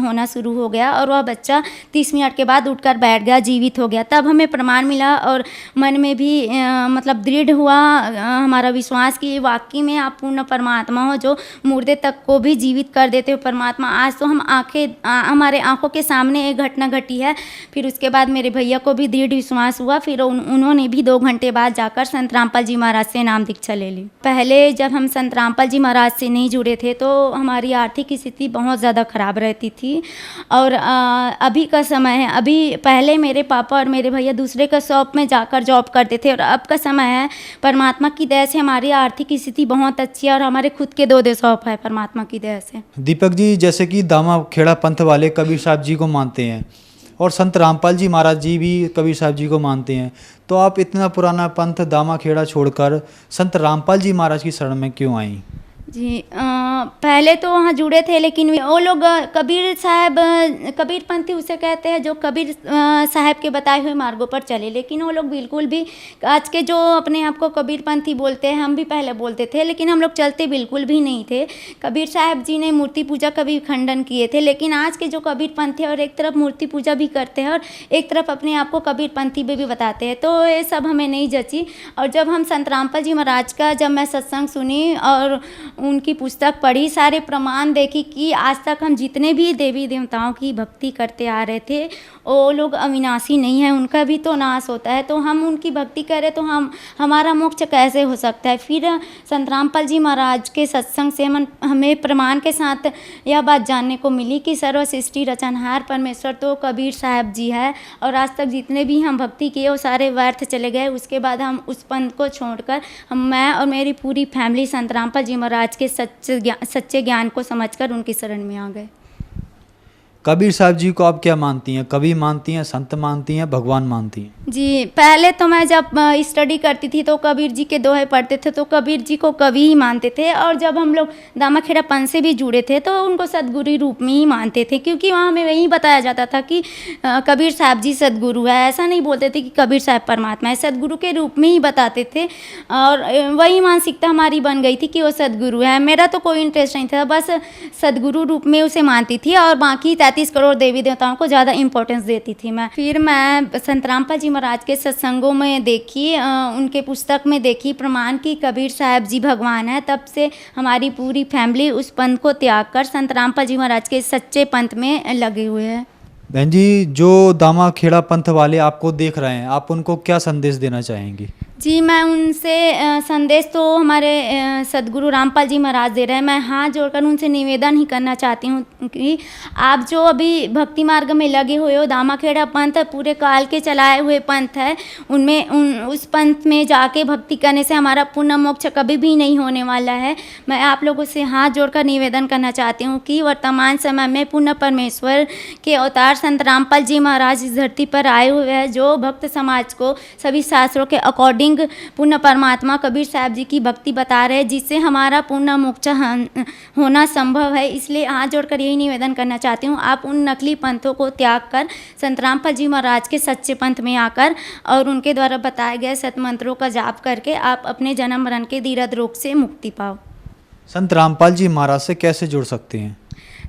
होना शुरू हो गया और वह बच्चा 30 मिनट के बाद उठकर बैठ गया, जीवित हो गया। तब हमें प्रमाण मिला और मन में में भी मतलब दृढ़ हुआ हमारा विश्वास कि वाकई में आप पूर्ण परमात्मा हो, जो मुर्दे तक को भी जीवित कर देते हो परमात्मा। आज तो हम हमारे आंखों के सामने एक घटना घटी है। फिर उसके बाद मेरे भैया को भी दृढ़ विश्वास हुआ। फिर उन्होंने भी 2 घंटे बाद जाकर संत रामपाल जी महाराज से नाम दीक्षा ले ली। पहले जब हम संत रामपाल जी महाराज से नहीं जुड़े थे तो हमारी आर्थिक स्थिति बहुत ज़्यादा ख़राब रहती थी। और अभी का समय है, अभी पहले मेरे पापा और मेरे भैया दूसरे का शॉप में जाकर जॉब करते थे, और अब का समय है परमात्मा की दया से हमारी आर्थिक स्थिति बहुत अच्छी है और हमारे खुद के 2 शॉप है परमात्मा की दया से। दीपक जी, जैसे कि दामा खेड़ा पंथ वाले कबीर साहब जी को मानते हैं और संत रामपाल जी महाराज जी भी कबीर साहब जी को मानते हैं, तो आप इतना पुराना पंथ दामा खेड़ा छोड़कर संत रामपाल जी महाराज की शरण में क्यों आई? जी पहले तो वहाँ जुड़े थे, लेकिन वो लोग कबीर साहब, कबीर पंथी उसे कहते हैं जो कबीर साहब के बताए हुए मार्गों पर चले। लेकिन वो लोग बिल्कुल भी, आज के जो अपने आप को कबीर पंथी बोलते हैं, हम भी पहले बोलते थे, लेकिन हम लोग चलते बिल्कुल भी नहीं थे। कबीर साहब जी ने मूर्ति पूजा का भी खंडन किए थे। लेकिन आज के जो कबीर पंथी और एक तरफ मूर्ति पूजा भी करते हैं और एक तरफ अपने आप को कबीर पंथी भी बताते हैं, तो ये सब हमें नहीं जची। और जब हम संत रामपाल जी महाराज का जब मैं सत्संग सुनी और उनकी पुस्तक पढ़ी, सारे प्रमाण देखी कि आज तक हम जितने भी देवी देवताओं की भक्ति करते आ रहे थे वो लोग अविनाशी नहीं है, उनका भी तो नाश होता है। तो हम उनकी भक्ति करें तो हमारा मोक्ष कैसे हो सकता है? फिर संत रामपाल जी महाराज के सत्संग से हमें प्रमाण के साथ यह बात जानने को मिली कि सर्व सृष्टि रचनहार परमेश्वर तो कबीर साहब जी है, और आज तक जितने भी हम भक्ति किए वो सारे व्यर्थ चले गए। उसके बाद हम उस पंथ को छोड़कर मैं और मेरी पूरी फैमिली संत रामपाल जी महाराज के सच्चे ज्ञान को समझकर उनकी शरण में आ गए। कबीर साहब जी को आप क्या मानती हैं? कवि मानती हैं, संत मानती हैं, भगवान मानती हैं? जी पहले तो मैं जब स्टडी करती थी तो कबीर जी के दोहे पढ़ते थे तो कबीर जी को कवि ही मानते थे। और जब हम लोग दामाखेड़ा पंथ से भी जुड़े थे तो उनको सदगुरु रूप में ही मानते थे, क्योंकि वहाँ हमें वही बताया जाता था कि कबीर साहब जी सदगुरु है। ऐसा नहीं बोलते थे कि कबीर साहब परमात्मा है, सदगुरु के रूप में ही बताते थे। और वही मानसिकता हमारी बन गई थी कि वो सदगुरु है। मेरा तो कोई इंटरेस्ट नहीं था, बस सदगुरु रूप में उसे मानती थी और बाकी 33 करोड़ देवी देवताओं को ज़्यादा इंपॉर्टेंस देती थी मैं। फिर मैं संत रामपाल जी महाराज के सत्संगों में देखी, उनके पुस्तक में देखी प्रमाण की कबीर साहब जी भगवान है। तब से हमारी पूरी फैमिली उस पंथ को त्याग कर संत रामपाल जी महाराज के सच्चे पंथ में लगे हुए हैं। बहन जी, जो दामाखेड़ा पंथ वाले आपको देख रहे हैं, आप उनको क्या संदेश देना चाहेंगी? जी मैं उनसे संदेश तो हमारे सदगुरु रामपाल जी महाराज दे रहे हैं। मैं हाथ जोड़कर उनसे निवेदन ही करना चाहती हूँ कि आप जो अभी भक्ति मार्ग में लगे हुए हो, दामाखेड़ा पंथ पूरे काल के चलाए हुए पंथ है, उस पंथ में जाके भक्ति करने से हमारा पुण्य मोक्ष कभी भी नहीं होने वाला है। मैं आप लोगों से हाथ जोड़कर निवेदन करना चाहती हूँ कि वर्तमान समय में पुण्य परमेश्वर के अवतार संत रामपाल जी महाराज इस धरती पर आए हुए हैं, जो भक्त समाज को सभी शास्त्रों के अकॉर्डिंग पुण्य परमात्मा कबीर साहब जी की भक्ति बता रहे हैं, जिससे हमारा पुण्य मोक्ष होना संभव है। इसलिए हाथ जोड़कर यही निवेदन करना चाहती हूँ, आप उन नकली पंथों को त्याग कर संत रामपाल जी महाराज के सच्चे पंथ में आकर और उनके द्वारा बताए गए सतमंत्रों का जाप करके आप अपने जन्म मरण के दीर्घ रोग से मुक्ति पाओ। संत रामपाल जी महाराज से कैसे जुड़ सकते हैं?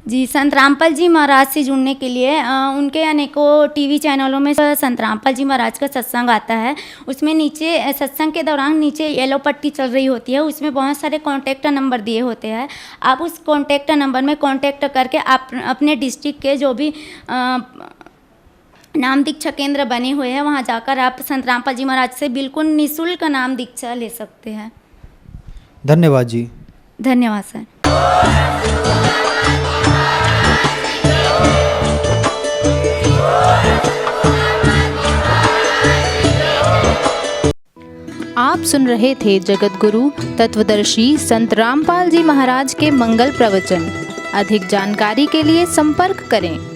जी संत रामपाल जी महाराज से जुड़ने के लिए उनके अनेकों टीवी चैनलों में संत रामपाल जी महाराज का सत्संग आता है। उसमें नीचे सत्संग के दौरान नीचे येलो पट्टी चल रही होती है, उसमें बहुत सारे कॉन्टैक्ट नंबर दिए होते हैं। आप उस कॉन्टैक्ट नंबर में कॉन्टैक्ट करके आप अपने डिस्ट्रिक्ट के जो भी नाम दीक्षा केंद्र बने हुए हैं वहाँ जाकर आप संत रामपाल जी महाराज से बिल्कुल निःशुल्क नाम दीक्षा ले सकते हैं। धन्यवाद जी। धन्यवाद सर। आप सुन रहे थे जगत गुरु तत्वदर्शी संत रामपाल जी महाराज के मंगल प्रवचन। अधिक जानकारी के लिए संपर्क करें।